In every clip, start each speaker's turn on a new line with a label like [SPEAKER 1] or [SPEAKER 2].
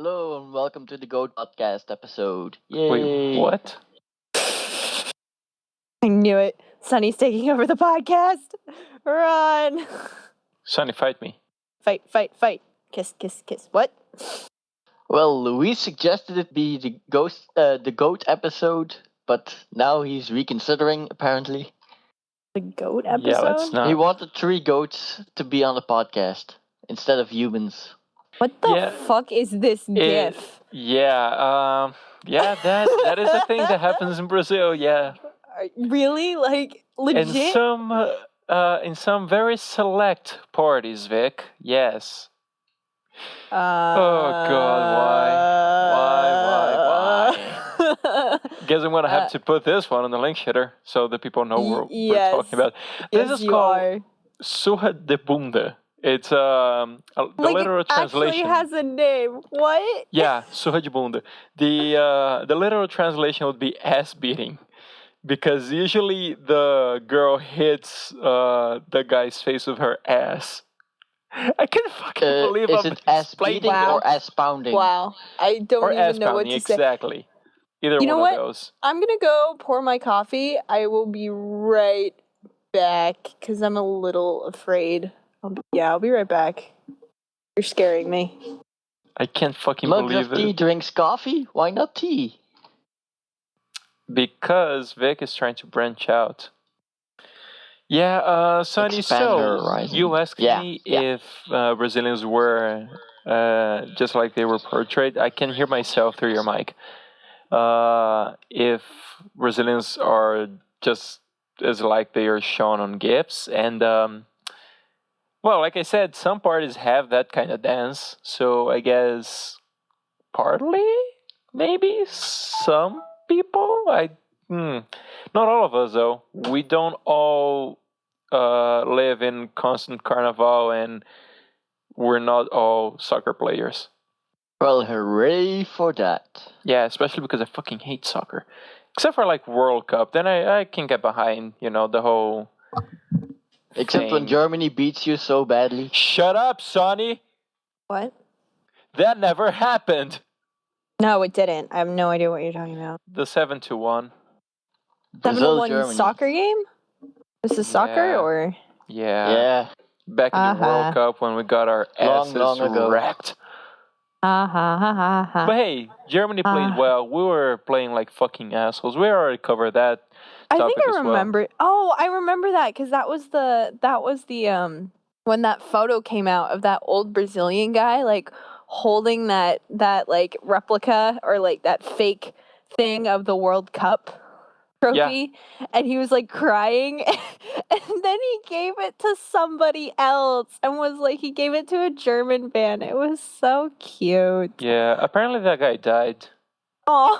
[SPEAKER 1] Hello and welcome to the Goat Podcast episode.
[SPEAKER 2] Wait,
[SPEAKER 1] Yay!
[SPEAKER 2] what?
[SPEAKER 3] I knew it. Sonny's taking over the podcast. Run.
[SPEAKER 2] Sonny, fight me.
[SPEAKER 3] Fight, fight, fight. Kiss, kiss, kiss. What?
[SPEAKER 1] Well, Luis suggested it be the Goat episode, but now he's reconsidering. Apparently,
[SPEAKER 3] The goat episode?
[SPEAKER 2] Yeah, let's not.
[SPEAKER 1] he wanted 3 goats to be on the podcast instead of humans.
[SPEAKER 3] What the
[SPEAKER 2] Yeah.
[SPEAKER 3] fuck is this gif?
[SPEAKER 2] Yeah, that is a thing that happens in Brazil. Yeah,
[SPEAKER 3] Really? Like, legit?
[SPEAKER 2] in some very select parties, Vic. Yes. Oh God, why? Guess I'm gonna have to put this one on the link shitter so that people know what
[SPEAKER 3] yes.
[SPEAKER 2] we're talking about.
[SPEAKER 3] Yes,
[SPEAKER 2] This is
[SPEAKER 3] you
[SPEAKER 2] called
[SPEAKER 3] are.
[SPEAKER 2] Surra de Bunda. It's the
[SPEAKER 3] Like,
[SPEAKER 2] literal
[SPEAKER 3] it actually
[SPEAKER 2] translation.
[SPEAKER 3] has a name. What?
[SPEAKER 2] Yeah, surra de bunda. The literal translation would be ass beating, because usually the girl hits the guy's face with her ass. I can't fucking believe
[SPEAKER 1] Is
[SPEAKER 2] I'm
[SPEAKER 1] it ass
[SPEAKER 2] explaining
[SPEAKER 1] beating
[SPEAKER 3] Wow.
[SPEAKER 1] or ass pounding?
[SPEAKER 3] Wow. I don't
[SPEAKER 2] or ass
[SPEAKER 3] even know what
[SPEAKER 2] pounding.
[SPEAKER 3] to say.
[SPEAKER 2] Exactly. Either
[SPEAKER 3] You
[SPEAKER 2] one
[SPEAKER 3] know
[SPEAKER 2] of
[SPEAKER 3] what?
[SPEAKER 2] those.
[SPEAKER 3] I'm gonna go pour my coffee. I will be right back because I'm a little afraid. I'll be right back. You're scaring me.
[SPEAKER 2] I can't fucking
[SPEAKER 1] Mugs
[SPEAKER 2] believe
[SPEAKER 1] of tea
[SPEAKER 2] it.
[SPEAKER 1] drinks coffee. Why not tea?
[SPEAKER 2] Because Vic is trying to branch out. Yeah, Sonny,
[SPEAKER 1] Expand her
[SPEAKER 2] so
[SPEAKER 1] horizon.
[SPEAKER 2] you asked
[SPEAKER 1] Yeah,
[SPEAKER 2] me
[SPEAKER 1] yeah.
[SPEAKER 2] if Brazilians were just like they were portrayed. I can hear myself through your mic. If Brazilians are just as like they are shown on GIFs, and well, like I said, some parties have that kind of dance, so I guess partly, maybe some people. Not all of us though. We don't all live in constant carnival, and we're not all soccer players.
[SPEAKER 1] Well, hooray for that.
[SPEAKER 2] Yeah, especially because I fucking hate soccer. Except for like World Cup, then I can get behind, the whole
[SPEAKER 1] Except when
[SPEAKER 2] thing.
[SPEAKER 1] Germany beats you so badly.
[SPEAKER 2] Shut up, Sonny!
[SPEAKER 3] What?
[SPEAKER 2] That never happened!
[SPEAKER 3] No, it didn't. I have no idea what you're talking about.
[SPEAKER 2] The 7-1.
[SPEAKER 1] Brazil,
[SPEAKER 3] 7-1
[SPEAKER 1] Germany.
[SPEAKER 3] soccer game? This is soccer
[SPEAKER 2] Yeah.
[SPEAKER 3] or?
[SPEAKER 1] Yeah.
[SPEAKER 2] Back in the
[SPEAKER 3] Uh-huh.
[SPEAKER 2] World Cup when we got our
[SPEAKER 1] Long,
[SPEAKER 2] asses
[SPEAKER 1] long ago.
[SPEAKER 2] wrecked.
[SPEAKER 3] Ha ha ha ha ha.
[SPEAKER 2] But hey, Germany played well. We were playing like fucking assholes. We already covered that
[SPEAKER 3] I
[SPEAKER 2] topic
[SPEAKER 3] think I
[SPEAKER 2] as well.
[SPEAKER 3] remember. Oh, I remember that because that was the when that photo came out of that old Brazilian guy like holding that like replica or like that fake thing of the World Cup trophy, and he was like crying, and then he gave it to somebody else and was like he gave it to a German fan. It was so cute.
[SPEAKER 2] Yeah, apparently that guy died.
[SPEAKER 3] Oh.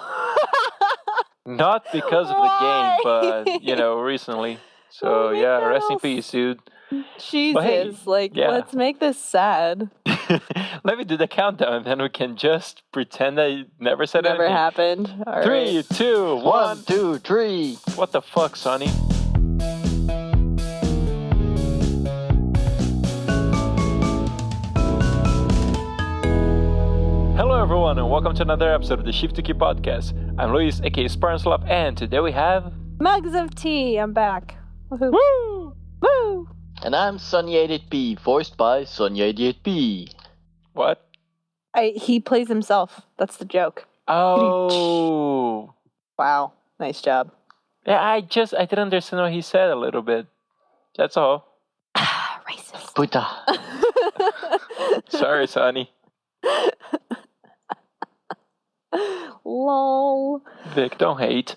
[SPEAKER 2] Not because of the game, but, recently. So,
[SPEAKER 3] Oh my
[SPEAKER 2] yeah, rest in
[SPEAKER 3] gosh.
[SPEAKER 2] peace, dude.
[SPEAKER 3] Jesus,
[SPEAKER 2] hey, yeah.
[SPEAKER 3] let's make this sad.
[SPEAKER 2] Let me do the countdown, and then we can just pretend I never said
[SPEAKER 3] Never
[SPEAKER 2] anything.
[SPEAKER 3] happened. All
[SPEAKER 2] 3,
[SPEAKER 3] right.
[SPEAKER 2] 2, 1.
[SPEAKER 1] 1, 2, 3.
[SPEAKER 2] What the fuck, Sonny? Hello, everyone, and welcome to another episode of the Shifty podcast. I'm Luis, aka SpartanSloth, and today we have
[SPEAKER 3] Mugs of tea. I'm back. Woohoo.
[SPEAKER 2] Woo!
[SPEAKER 3] Woo!
[SPEAKER 1] And I'm Sonny 88P, voiced by Sonny 88P.
[SPEAKER 2] What?
[SPEAKER 3] He plays himself. That's the joke.
[SPEAKER 2] Oh,
[SPEAKER 3] Wow. Nice job.
[SPEAKER 2] yeah. I didn't understand what he said a little bit. That's all.
[SPEAKER 3] Racist.
[SPEAKER 1] Puta.
[SPEAKER 2] Sorry, Sonny.
[SPEAKER 3] Lol.
[SPEAKER 2] Vic, don't hate,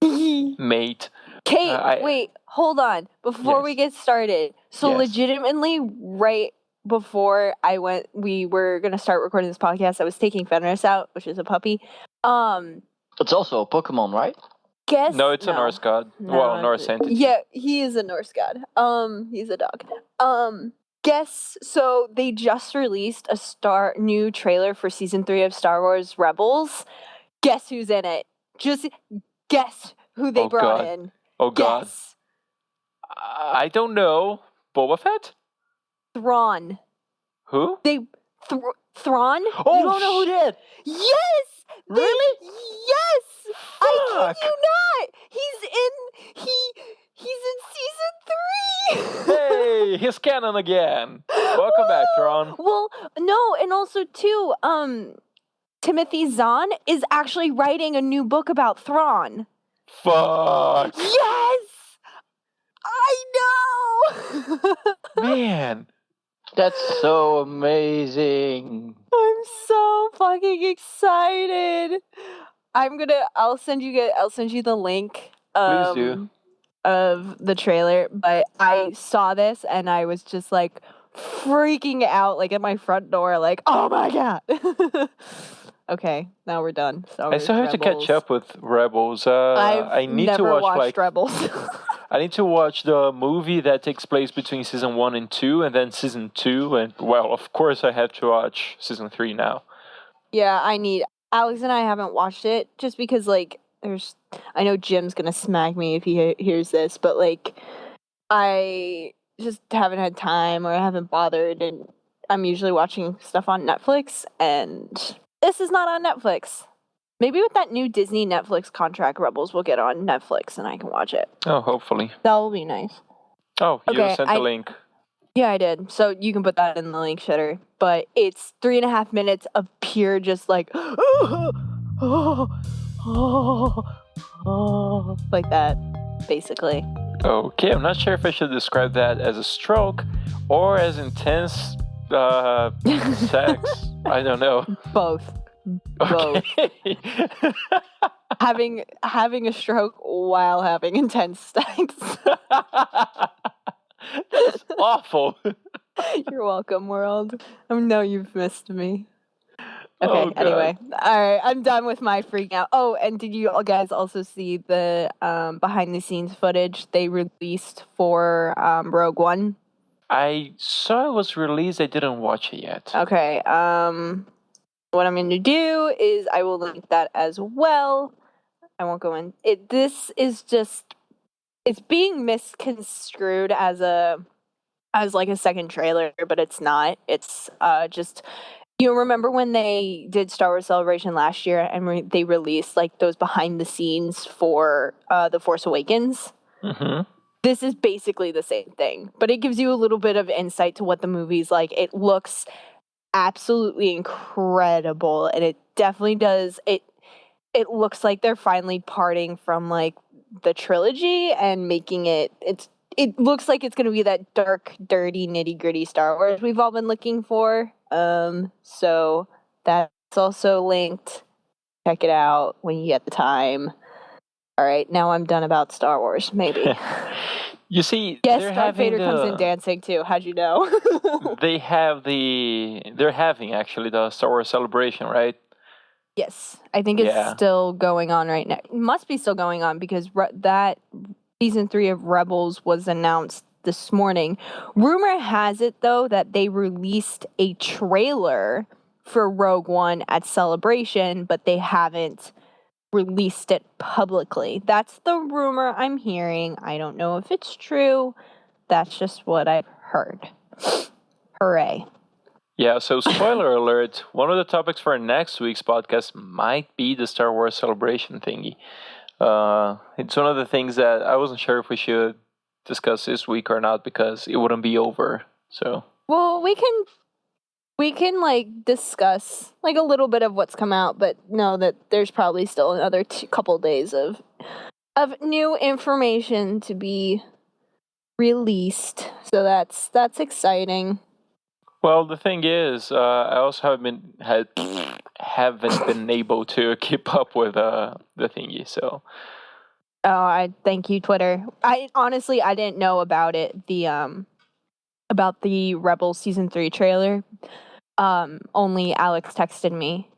[SPEAKER 2] mate.
[SPEAKER 3] Kate, wait, hold on. Before
[SPEAKER 2] Yes.
[SPEAKER 3] we get started. So
[SPEAKER 2] Yes.
[SPEAKER 3] legitimately, right before we were gonna start recording this podcast, I was taking Fenris out, which is a puppy.
[SPEAKER 1] It's also a Pokemon, right?
[SPEAKER 3] Guess
[SPEAKER 2] No, it's a Norse god.
[SPEAKER 3] No,
[SPEAKER 2] Well, Norse entity.
[SPEAKER 3] Yeah, he is a Norse god. He's a dog. Guess so they just released a new trailer for season 3 of Star Wars Rebels. Guess who's in it? Just guess who they
[SPEAKER 2] Oh,
[SPEAKER 3] brought
[SPEAKER 2] God.
[SPEAKER 3] in.
[SPEAKER 2] Oh God,
[SPEAKER 3] Guess.
[SPEAKER 2] I don't know. Boba Fett?
[SPEAKER 3] Thrawn.
[SPEAKER 2] Who?
[SPEAKER 3] Thrawn?
[SPEAKER 2] Oh,
[SPEAKER 3] you don't know who
[SPEAKER 2] shit!
[SPEAKER 3] Yes!
[SPEAKER 2] Really?
[SPEAKER 3] Yes! I
[SPEAKER 2] Fuck!
[SPEAKER 3] kid you not! He's in season 3!
[SPEAKER 2] Hey, he's canon again. Welcome back, Thrawn.
[SPEAKER 3] Well, no, and also too, Timothy Zahn is actually writing a new book about Thrawn.
[SPEAKER 2] Fuck!
[SPEAKER 3] Yes! I know!
[SPEAKER 2] Man.
[SPEAKER 1] That's so amazing.
[SPEAKER 3] I'm so fucking excited. I'll send you the link
[SPEAKER 2] Please do.
[SPEAKER 3] of the trailer, but I saw this and I was just like freaking out like at my front door like, "Oh my god." Okay, now we're done.
[SPEAKER 2] I still have to catch up with Rebels. I need
[SPEAKER 3] never
[SPEAKER 2] to watch
[SPEAKER 3] watched Rebels.
[SPEAKER 2] I need to watch the movie that takes place between season 1 and 2, and then season 2, and well, of course I have to watch season 3 now.
[SPEAKER 3] Yeah, Alex and I haven't watched it just because like I know Jim's gonna smack me if he hears this, but like I just haven't had time or I haven't bothered, and I'm usually watching stuff on Netflix, and this is not on Netflix. Maybe with that new Disney Netflix contract, Rebels will get on Netflix and I can watch it.
[SPEAKER 2] Oh, hopefully.
[SPEAKER 3] That will be nice.
[SPEAKER 2] Oh, you
[SPEAKER 3] Okay,
[SPEAKER 2] sent the link.
[SPEAKER 3] Yeah, I did. So you can put that in the link, Shitter. But it's 3.5 minutes of pure just like, like that, basically.
[SPEAKER 2] Okay, I'm not sure if I should describe that as a stroke or as intense sex. I don't know.
[SPEAKER 3] Both.
[SPEAKER 2] Okay.
[SPEAKER 3] Having a stroke while having intense sex.
[SPEAKER 2] That's awful.
[SPEAKER 3] You're welcome, world. I know you've missed me. Okay,
[SPEAKER 2] Oh, God.
[SPEAKER 3] anyway. Alright, I'm done with my freak out. Oh, and did you guys also see the behind the scenes footage they released for Rogue One?
[SPEAKER 2] I saw it was released. I didn't watch it yet.
[SPEAKER 3] Okay, what I'm going to do is I will link that as well. I won't go in. This is just, it's being misconstrued as like a second trailer, but it's not. It's just, remember when they did Star Wars Celebration last year and they released like those behind the scenes for The Force Awakens?
[SPEAKER 2] Mm-hmm.
[SPEAKER 3] This is basically the same thing, but it gives you a little bit of insight to what the movie's like. It looks absolutely incredible, and it definitely does. It looks like they're finally parting from like the trilogy and making it looks like it's going to be that dark, dirty, nitty-gritty Star Wars we've all been looking for. So that's also linked. Check it out when you get the time. All right, now I'm done about Star Wars, maybe.
[SPEAKER 2] You see,
[SPEAKER 3] yes, Darth Vader comes in dancing too. How'd you know?
[SPEAKER 2] They're having actually the Star Wars Celebration, right?
[SPEAKER 3] Yes, I think it's still going on right now. It must be still going on because that season 3 of Rebels was announced this morning. Rumor has it, though, that they released a trailer for Rogue One at Celebration, but they haven't released it publicly. That's the rumor I'm hearing. I don't know if it's true. That's just what I've heard. Hooray.
[SPEAKER 2] Yeah, so spoiler alert, one of the topics for next week's podcast might be the Star Wars Celebration thingy. It's one of the things that I wasn't sure if we should discuss this week or not because it wouldn't be over. So,
[SPEAKER 3] well, we can like discuss like a little bit of what's come out, but know that there's probably still another couple days of new information to be released. So that's exciting.
[SPEAKER 2] Well, the thing is, I also haven't been able to keep up with the thingy. So,
[SPEAKER 3] I thank you, Twitter. I honestly didn't know about it. About the Rebels season 3 trailer. Only Alex texted me.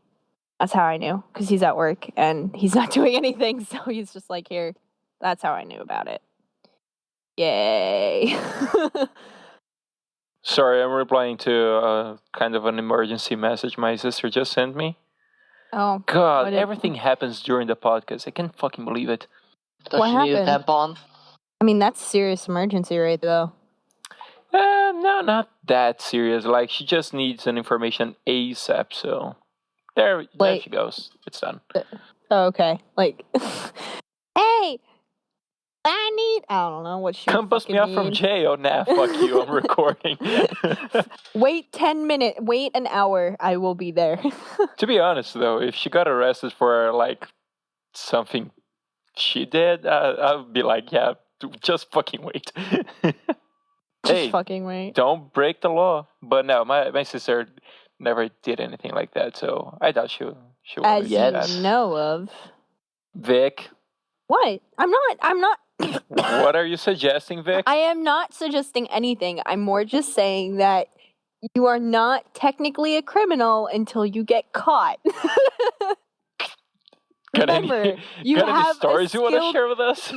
[SPEAKER 3] That's how I knew, because he's at work and he's not doing anything. So he's just like, here. That's how I knew about it. Yay.
[SPEAKER 2] Sorry, I'm replying to kind of an emergency message my sister just sent me.
[SPEAKER 3] Oh.
[SPEAKER 2] God, everything happens during the podcast. I can't fucking believe it.
[SPEAKER 1] Does she need a tampon?
[SPEAKER 3] I mean, that's serious emergency right though.
[SPEAKER 2] No, not that serious. Like, she just needs an information ASAP, so there she goes. It's done.
[SPEAKER 3] Oh, okay. Like, hey, I don't know what she
[SPEAKER 2] Come bust me out from jail. Nah, fuck you, I'm recording.
[SPEAKER 3] Wait 10 minutes, wait an hour, I will be there.
[SPEAKER 2] To be honest, though, if she got arrested for, like, something she did, I would be like, yeah, just fucking wait. Hey,
[SPEAKER 3] fucking wait.
[SPEAKER 2] Don't break the law. But no, my sister never did anything like that, so I doubt she would.
[SPEAKER 3] As
[SPEAKER 2] do
[SPEAKER 3] you
[SPEAKER 2] that.
[SPEAKER 3] know of.
[SPEAKER 2] Vic.
[SPEAKER 3] What? I'm not.
[SPEAKER 2] What are you suggesting, Vic?
[SPEAKER 3] I am not suggesting anything. I'm more just saying that you are not technically a criminal until you get caught. Remember, you
[SPEAKER 2] got
[SPEAKER 3] have
[SPEAKER 2] any stories you want to share with us?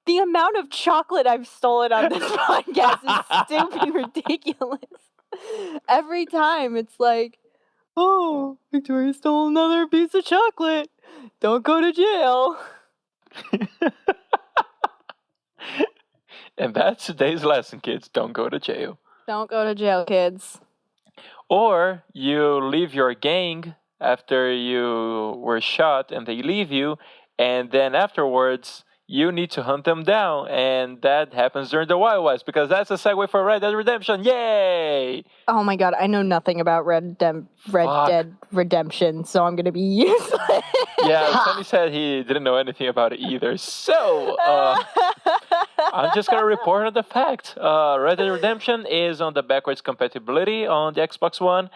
[SPEAKER 3] The amount of chocolate I've stolen on this podcast is stupid ridiculous. Every time it's like, oh, Victoria stole another piece of chocolate. Don't go to jail.
[SPEAKER 2] And that's today's lesson, kids. Don't go to jail.
[SPEAKER 3] Don't go to jail, kids.
[SPEAKER 2] Or you leave your gang after you were shot and they leave you, and then afterwards you need to hunt them down, and that happens during the Wild West, because that's a segue for Red Dead Redemption. Yay!
[SPEAKER 3] Oh my god, I know nothing about Red Dead Redemption, so I'm gonna be useless.
[SPEAKER 2] Yeah, Sonny said he didn't know anything about it either, so I'm just gonna report on the fact. Red Dead Redemption is on the backwards compatibility on the Xbox One.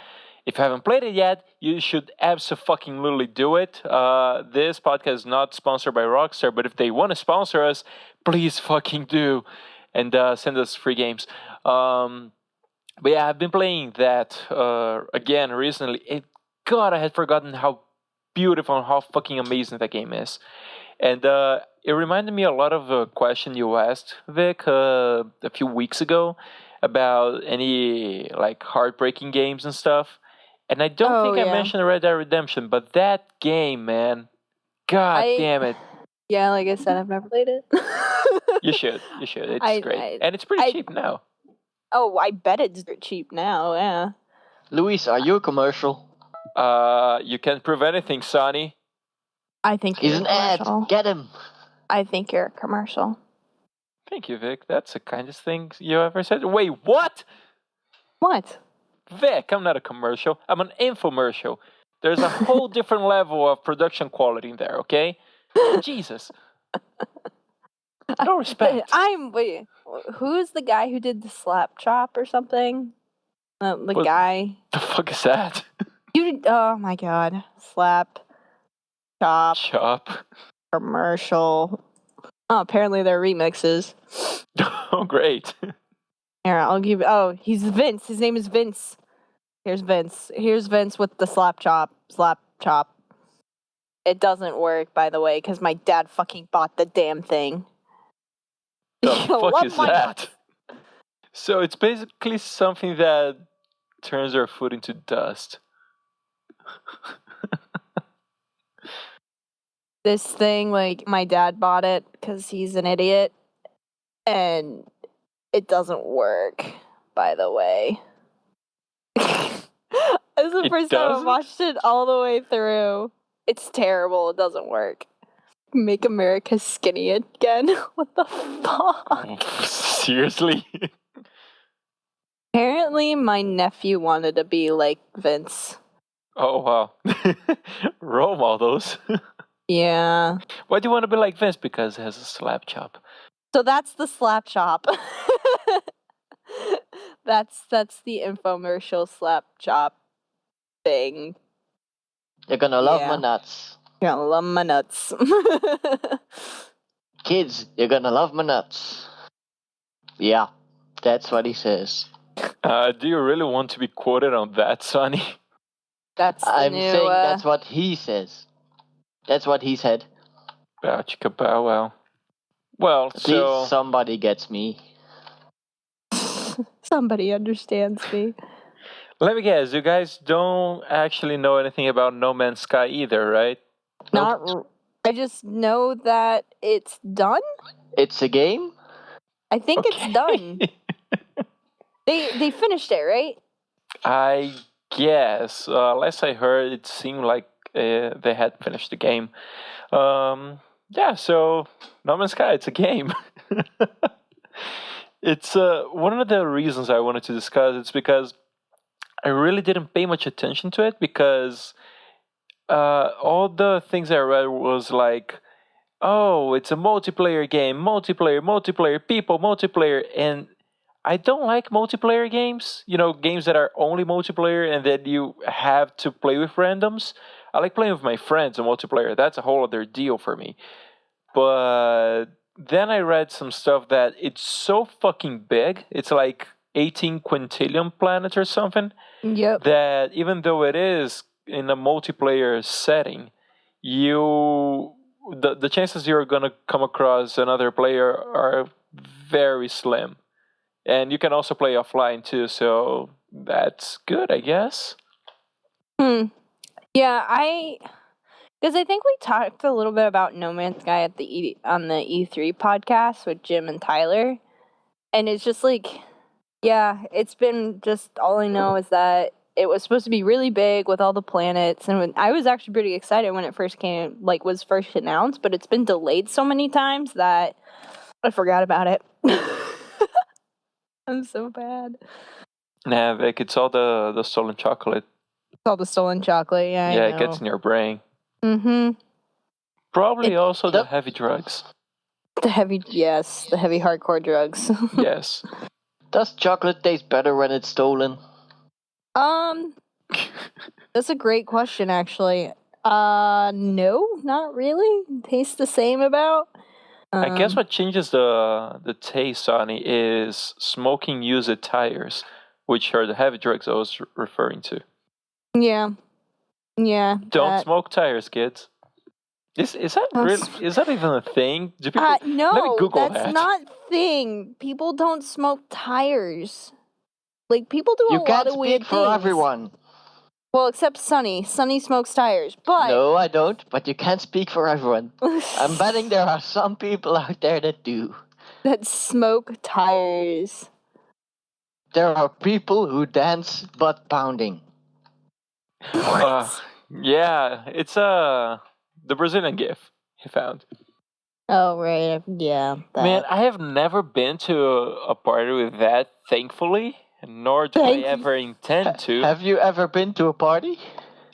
[SPEAKER 2] If you haven't played it yet, you should absolutely do it. This podcast is not sponsored by Rockstar, but if they want to sponsor us, please fucking do. And send us free games. But yeah, I've been playing that again recently. God, I had forgotten how beautiful and how fucking amazing that game is. And it reminded me a lot of a question you asked, Vic, a few weeks ago about any like heartbreaking games and stuff. And I don't think I mentioned Red Dead Redemption, but that game, man, God damn it.
[SPEAKER 3] Yeah, like I said, I've never played it.
[SPEAKER 2] You should. It's great. And it's pretty cheap now.
[SPEAKER 3] Oh, I bet it's cheap now, yeah.
[SPEAKER 1] Luis, are you a commercial?
[SPEAKER 2] You can't prove anything, Sonny.
[SPEAKER 3] I think
[SPEAKER 1] he's an ad. Get him.
[SPEAKER 3] I think you're a commercial.
[SPEAKER 2] Thank you, Vic. That's the kindest thing you ever said. Wait, what?
[SPEAKER 3] What?
[SPEAKER 2] Vic, I'm not a commercial. I'm an infomercial. There's a whole different level of production quality in there, okay? Jesus. No respect.
[SPEAKER 3] Wait, who's the guy who did the Slapchop or something? Guy.
[SPEAKER 2] The fuck is that?
[SPEAKER 3] Oh my god. Chop. Commercial. Oh, apparently they're remixes.
[SPEAKER 2] Oh, great.
[SPEAKER 3] Here, I'll give. Oh, he's Vince. His name is Vince. Here's Vince with the Slapchop. It doesn't work, by the way, because my dad fucking bought the damn thing.
[SPEAKER 2] The fuck is that? So it's basically something that turns our food into dust.
[SPEAKER 3] This thing, like, my dad bought it because he's an idiot, and it doesn't work, by the way. This is the first time I watched it all the way through. It's terrible. It doesn't work. Make America skinny again? What the fuck?
[SPEAKER 2] Seriously?
[SPEAKER 3] Apparently, my nephew wanted to be like Vince.
[SPEAKER 2] Oh, wow. Role models.
[SPEAKER 3] Yeah.
[SPEAKER 2] Why do you want to be like Vince? Because it has a Slapchop.
[SPEAKER 3] So that's the Slapchop. That's the infomercial Slapchop thing.
[SPEAKER 1] You're gonna love my nuts.
[SPEAKER 3] You're gonna love my nuts.
[SPEAKER 1] Kids, you're gonna love my nuts. Yeah, that's what he says.
[SPEAKER 2] Do you really want to be quoted on that, Sonny?
[SPEAKER 1] I'm saying that's what he says. That's what he said.
[SPEAKER 2] Bow chicka bow wow. Well,
[SPEAKER 1] at least somebody gets me.
[SPEAKER 3] Somebody understands me.
[SPEAKER 2] Let me guess, you guys don't actually know anything about No Man's Sky either, right?
[SPEAKER 3] I just know that it's done.
[SPEAKER 1] It's a game?
[SPEAKER 3] I think it's done. They finished it, right?
[SPEAKER 2] I guess. Last I heard, it seemed like they had finished the game. Yeah, so No Man's Sky, it's a game. It's one of the reasons I wanted to discuss. It's because I really didn't pay much attention to it because all the things I read was like, oh, it's a multiplayer game, multiplayer, people, multiplayer, and I don't like multiplayer games. Games that are only multiplayer and that you have to play with randoms. I like playing with my friends in multiplayer. That's a whole other deal for me. But then I read some stuff that it's so fucking big. It's like 18 quintillion planets or something.
[SPEAKER 3] Yep.
[SPEAKER 2] That even though it is in a multiplayer setting, the chances you're gonna come across another player are very slim. And you can also play offline too, so that's good, I guess.
[SPEAKER 3] Yeah, because I think we talked a little bit about No Man's Sky at on the E3 podcast with Jim and Tyler, and it's just like, yeah, it's been just all I know is that it was supposed to be really big with all the planets, and I was actually pretty excited when it first was first announced, but it's been delayed so many times that I forgot about it. I'm so bad.
[SPEAKER 2] Nah, Vic, it's all the stolen chocolate.
[SPEAKER 3] It's all the stolen chocolate, yeah.
[SPEAKER 2] Yeah, it gets in your brain.
[SPEAKER 3] Mm-hmm.
[SPEAKER 2] Probably also the heavy drugs.
[SPEAKER 3] The heavy hardcore drugs.
[SPEAKER 2] Yes.
[SPEAKER 1] Does chocolate taste better when it's stolen?
[SPEAKER 3] That's a great question, actually. No, not really. Tastes the same about.
[SPEAKER 2] I guess what changes the taste, Sonny, is smoking used tires, which are the heavy drugs I was referring to.
[SPEAKER 3] Yeah.
[SPEAKER 2] Don't smoke tires, kids. Is that even a thing? Do people?
[SPEAKER 3] No,
[SPEAKER 2] let me Google
[SPEAKER 3] that's not a thing. People don't smoke tires. Like, people do a lot of weird things.
[SPEAKER 1] You can't speak for everyone.
[SPEAKER 3] Well, except Sonny. Sonny smokes tires, but...
[SPEAKER 1] No, I don't, but you can't speak for everyone. I'm betting there are some people out there that do.
[SPEAKER 3] That smoke tires.
[SPEAKER 1] There are people who dance butt pounding.
[SPEAKER 2] Yeah, it's the Brazilian gif he found.
[SPEAKER 3] Oh, right, yeah.
[SPEAKER 2] Man, I have never been to a party with that, thankfully. Nor do I ever intend to.
[SPEAKER 1] Have you ever been to a party?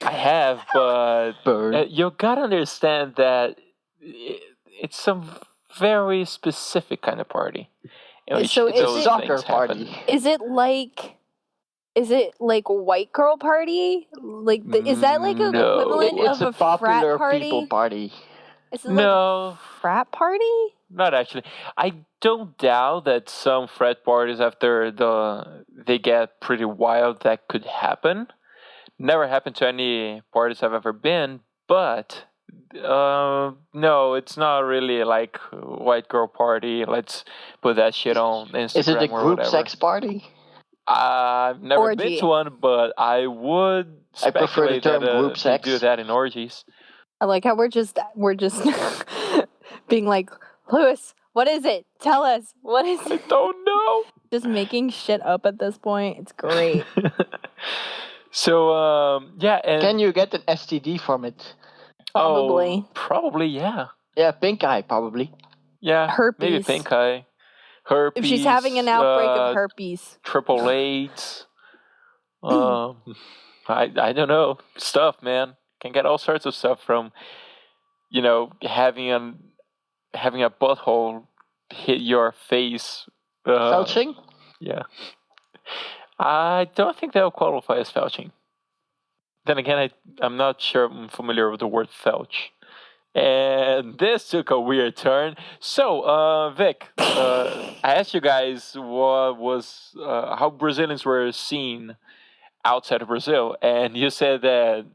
[SPEAKER 2] I have, but you gotta understand that it's some very specific kind of party.
[SPEAKER 3] So
[SPEAKER 1] it's a soccer party.
[SPEAKER 3] Is it like a white girl party? Like is that like an equivalent
[SPEAKER 1] it's
[SPEAKER 3] of
[SPEAKER 1] a popular
[SPEAKER 3] frat party?
[SPEAKER 1] People party?
[SPEAKER 3] Is it like a frat party?
[SPEAKER 2] Not actually. I don't doubt that some frat parties after they get pretty wild that could happen. Never happened to any parties I've ever been, but no, it's not really like white girl party. Let's put that shit on Instagram.
[SPEAKER 1] Is it a group sex party?
[SPEAKER 2] I've never been to one, but I would speculate that group sex. Do that in orgies.
[SPEAKER 3] I like how we're just being like, Lewis, what is it? Tell us. What is it?
[SPEAKER 2] I don't know.
[SPEAKER 3] Just making shit up at this point. It's great.
[SPEAKER 2] So, yeah. And
[SPEAKER 1] can you get an STD from it?
[SPEAKER 3] Probably.
[SPEAKER 2] Oh, probably, yeah.
[SPEAKER 1] Yeah, pink eye, probably.
[SPEAKER 2] Yeah,
[SPEAKER 3] herpes.
[SPEAKER 2] Maybe pink eye. Herpes.
[SPEAKER 3] If she's having an outbreak of herpes.
[SPEAKER 2] Triple AIDS. I don't know. Stuff, man. Can get all sorts of stuff from, having a butthole hit your face.
[SPEAKER 1] Felching?
[SPEAKER 2] Yeah. I don't think that will qualify as felching. Then again, I'm not sure I'm familiar with the word felch. And this took a weird turn. So, Vic, I asked you guys what was how Brazilians were seen outside of Brazil, and you said that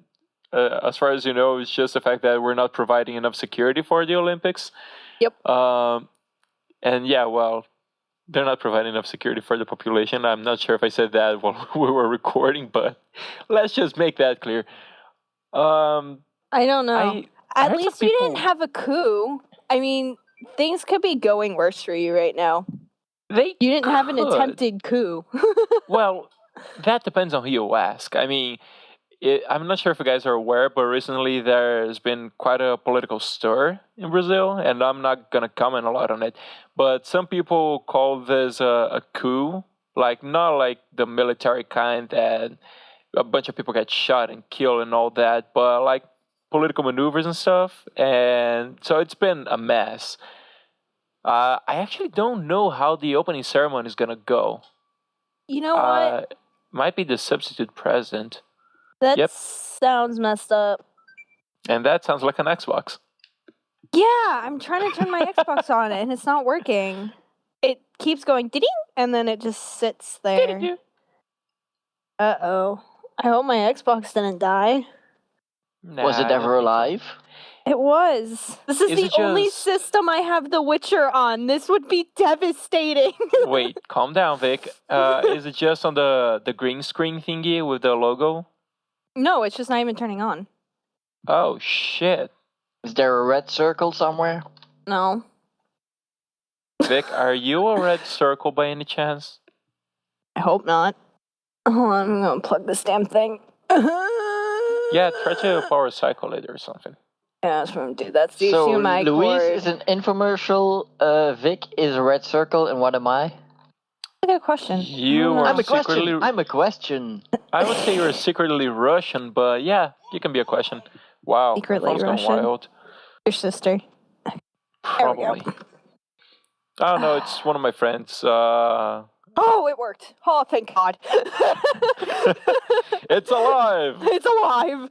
[SPEAKER 2] as far as you know, it's just the fact that we're not providing enough security for the Olympics.
[SPEAKER 3] Yep.
[SPEAKER 2] And yeah, well, they're not providing enough security for the population. I'm not sure if I said that while we were recording, but let's just make that clear.
[SPEAKER 3] I don't know. At least you didn't have a coup. I mean, things could be going worse for you right now.
[SPEAKER 2] They
[SPEAKER 3] You didn't have an
[SPEAKER 2] could.
[SPEAKER 3] attempted coup.
[SPEAKER 2] Well, that depends on who you ask. I mean, I'm not sure if you guys are aware, but recently there's been quite a political stir in Brazil, and I'm not going to comment a lot on it. But some people call this a coup, like not like the military kind that a bunch of people get shot and killed and all that, but like political maneuvers and stuff. And so it's been a mess. I actually don't know how the opening ceremony is going to go.
[SPEAKER 3] You know what?
[SPEAKER 2] Might be the substitute president.
[SPEAKER 3] That
[SPEAKER 2] Yep.
[SPEAKER 3] sounds messed up.
[SPEAKER 2] And that sounds like an Xbox.
[SPEAKER 3] Yeah, I'm trying to turn my Xbox on and it's not working. It keeps going ding, and then it just sits there. Uh-oh. I hope my Xbox didn't die.
[SPEAKER 2] Nah,
[SPEAKER 1] Was it
[SPEAKER 2] I don't
[SPEAKER 1] ever
[SPEAKER 2] think so.
[SPEAKER 1] alive?
[SPEAKER 3] It was. This is the only system I have The Witcher on. This would be devastating.
[SPEAKER 2] Wait, calm down, Vic. Is it just on the green screen thingy with the logo?
[SPEAKER 3] No, it's just not even turning on.
[SPEAKER 2] Oh, shit.
[SPEAKER 1] Is there a red circle somewhere?
[SPEAKER 3] No.
[SPEAKER 2] Vic, are you a red circle by any chance?
[SPEAKER 3] I hope not. Hold on, I'm gonna plug this damn thing.
[SPEAKER 2] Yeah, try to power cycle it or something.
[SPEAKER 3] Yeah, that's what I'm doing. That's the
[SPEAKER 1] So
[SPEAKER 3] HDMI
[SPEAKER 1] Luis
[SPEAKER 3] cord.
[SPEAKER 1] is an infomercial, Vic is a red circle, and what am I?
[SPEAKER 3] I got a question.
[SPEAKER 2] You are
[SPEAKER 1] I'm a
[SPEAKER 2] secretly...
[SPEAKER 1] question. I'm a question.
[SPEAKER 2] I would say you're secretly Russian, but yeah, you can be a question. Wow,
[SPEAKER 3] Secretly
[SPEAKER 2] my phone's gone
[SPEAKER 3] Russian?
[SPEAKER 2] wild.
[SPEAKER 3] Your sister.
[SPEAKER 2] Probably. I don't know, it's one of my friends.
[SPEAKER 3] Oh, it worked. Oh, thank God.
[SPEAKER 2] It's alive!
[SPEAKER 3] It's alive.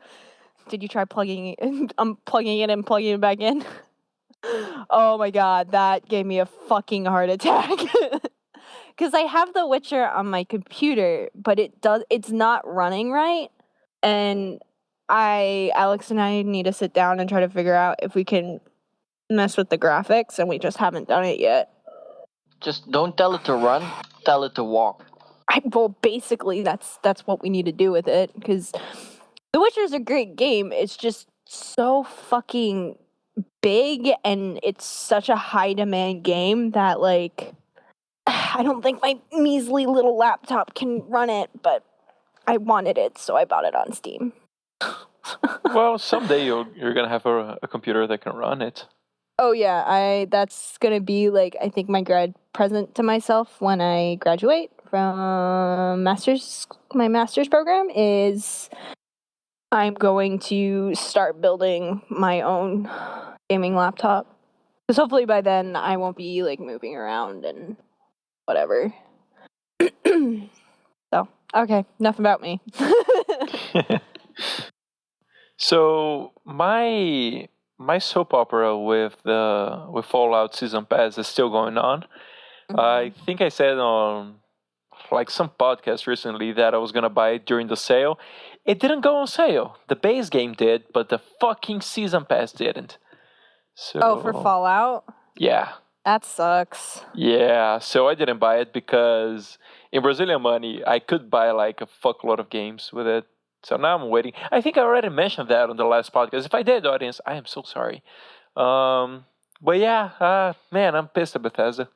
[SPEAKER 3] Did you try plugging it, unplugging it and plugging it back in? Oh my God, that gave me a fucking heart attack. Because I have The Witcher on my computer, but it's not running right. And Alex and I need to sit down and try to figure out if we can mess with the graphics, and we just haven't done it yet.
[SPEAKER 1] Just don't tell it to run, tell it to walk.
[SPEAKER 3] Well, basically, that's what we need to do with it, because The Witcher is a great game. It's just so fucking big, and it's such a high demand game that, like, I don't think my measly little laptop can run it, but I wanted it, so I bought it on Steam.
[SPEAKER 2] Well, someday you're gonna have a computer that can run it.
[SPEAKER 3] Oh yeah, that's gonna be like, I think, my grad present to myself when I graduate from my master's program is I'm going to start building my own gaming laptop. Because hopefully by then I won't be like moving around and whatever. So, okay, enough about me.
[SPEAKER 2] So my soap opera with Fallout Season Pass is still going on. I think I said on like some podcast recently that I was gonna buy it during the sale. It didn't go on sale. The base game did, but the fucking Season Pass didn't. So
[SPEAKER 3] for Fallout?
[SPEAKER 2] Yeah.
[SPEAKER 3] That sucks.
[SPEAKER 2] Yeah, so I didn't buy it because in Brazilian money, I could buy like a fuckload of games with it. So now I'm waiting. I think I already mentioned that on the last podcast. If I did, audience, I am so sorry. But yeah, man, I'm pissed at Bethesda.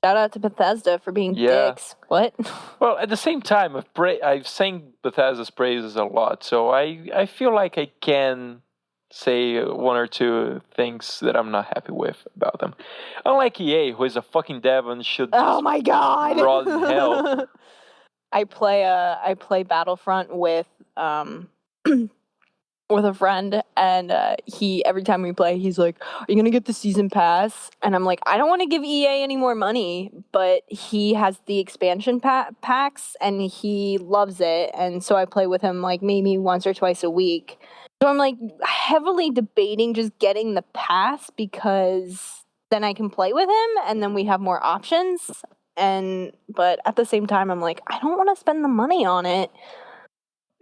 [SPEAKER 3] Shout out to Bethesda for being dicks. What?
[SPEAKER 2] Well, at the same time, I've sang Bethesda's praises a lot, so I feel like I can say one or two things that I'm not happy with about them. Unlike EA, who is a fucking devil and should
[SPEAKER 3] oh my God,
[SPEAKER 2] rot in hell.
[SPEAKER 3] I play Battlefront with with a friend, and he every time we play, he's like, "Are you gonna get the season pass?" And I'm like, "I don't want to give EA any more money," but he has the expansion packs, and he loves it, and so I play with him like maybe once or twice a week. So I'm like heavily debating just getting the pass because then I can play with him, and then we have more options. But at the same time, I'm like, I don't want to spend the money on it.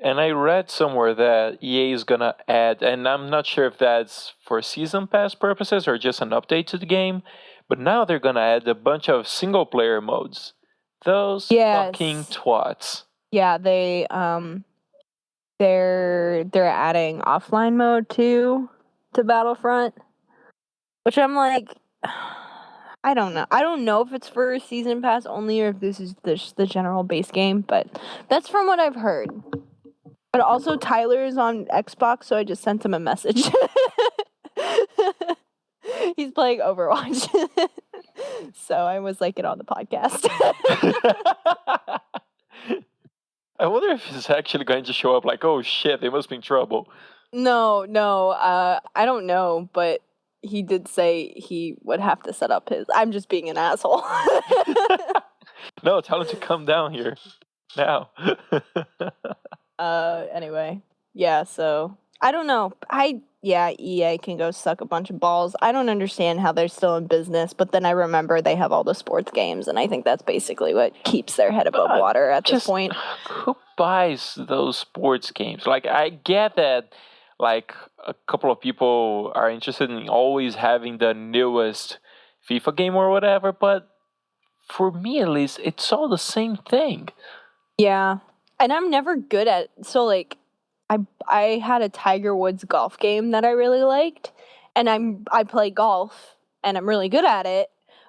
[SPEAKER 2] And I read somewhere that EA is gonna add, and I'm not sure if that's for season pass purposes or just an update to the game, but now they're gonna add a bunch of single player modes. Those fucking twats.
[SPEAKER 3] Yeah, they're adding offline mode too to Battlefront, which I'm like, I don't know. I don't know if it's for season pass only or if this is the general base game, but that's from what I've heard. But also Tyler is on Xbox, so I just sent him a message. He's playing Overwatch. So I was like, get on the podcast.
[SPEAKER 2] I wonder if he's actually going to show up like, oh shit, they must be in trouble.
[SPEAKER 3] No, I don't know, but he did say he would have to set up his. I'm just being an asshole.
[SPEAKER 2] No, tell him to come down here now.
[SPEAKER 3] Anyway, yeah. So I don't know. EA can go suck a bunch of balls. I don't understand how they're still in business, but then I remember they have all the sports games, and I think that's basically what keeps their head above water at this point.
[SPEAKER 2] Who buys those sports games? Like, I get that, like, a couple of people are interested in always having the newest FIFA game or whatever, but for me at least, it's all the same thing.
[SPEAKER 3] Yeah, and I'm never good at so like. I had a Tiger Woods golf game that I really liked, and I play golf and I'm really good at it,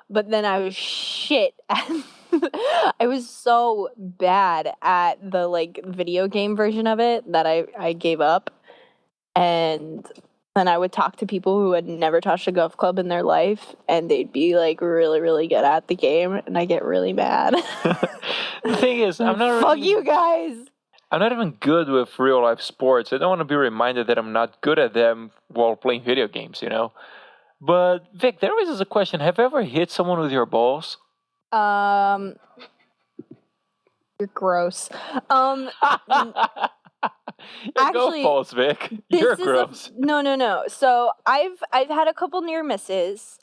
[SPEAKER 3] but then I was shit at I was so bad at the like video game version of it that I gave up. And then I would talk to people who had never touched a golf club in their life, and they'd be like really, really good at the game, and I get really mad.
[SPEAKER 2] The thing is,
[SPEAKER 3] Fuck you guys.
[SPEAKER 2] I'm not even good with real life sports. I don't want to be reminded that I'm not good at them while playing video games, you know? But Vic, there raises a question. Have you ever hit someone with your balls?
[SPEAKER 3] You're gross.
[SPEAKER 2] Actually, go balls, Vic. You're gross.
[SPEAKER 3] No. So I've had a couple near misses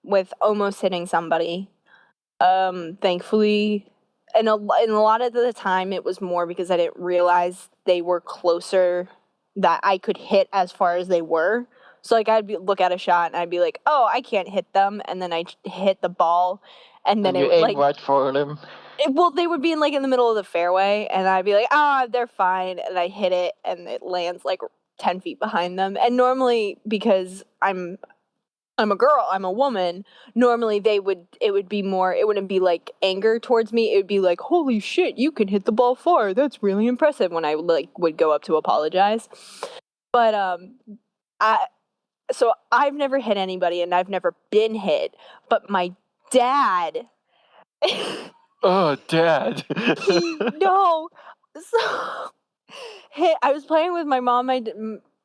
[SPEAKER 3] with almost hitting somebody. Thankfully, and a lot of the time it was more because I didn't realize they were closer that I could hit as far as they were. So like look at a shot and I'd be like, oh, I can't hit them, and then I hit the ball, and then it would like
[SPEAKER 1] right for them.
[SPEAKER 3] They would be in the middle of the fairway, and I'd be like, they're fine, and I hit it, and it lands like 10 feet behind them. And normally, because I'm a girl, I'm a woman, normally it would be more, it wouldn't be like anger towards me, it would be like, holy shit, you can hit the ball far, that's really impressive, when I would go up to apologize. But so I've never hit anybody, and I've never been hit, but my dad
[SPEAKER 2] oh, Dad.
[SPEAKER 3] No. So I was playing with my mom, my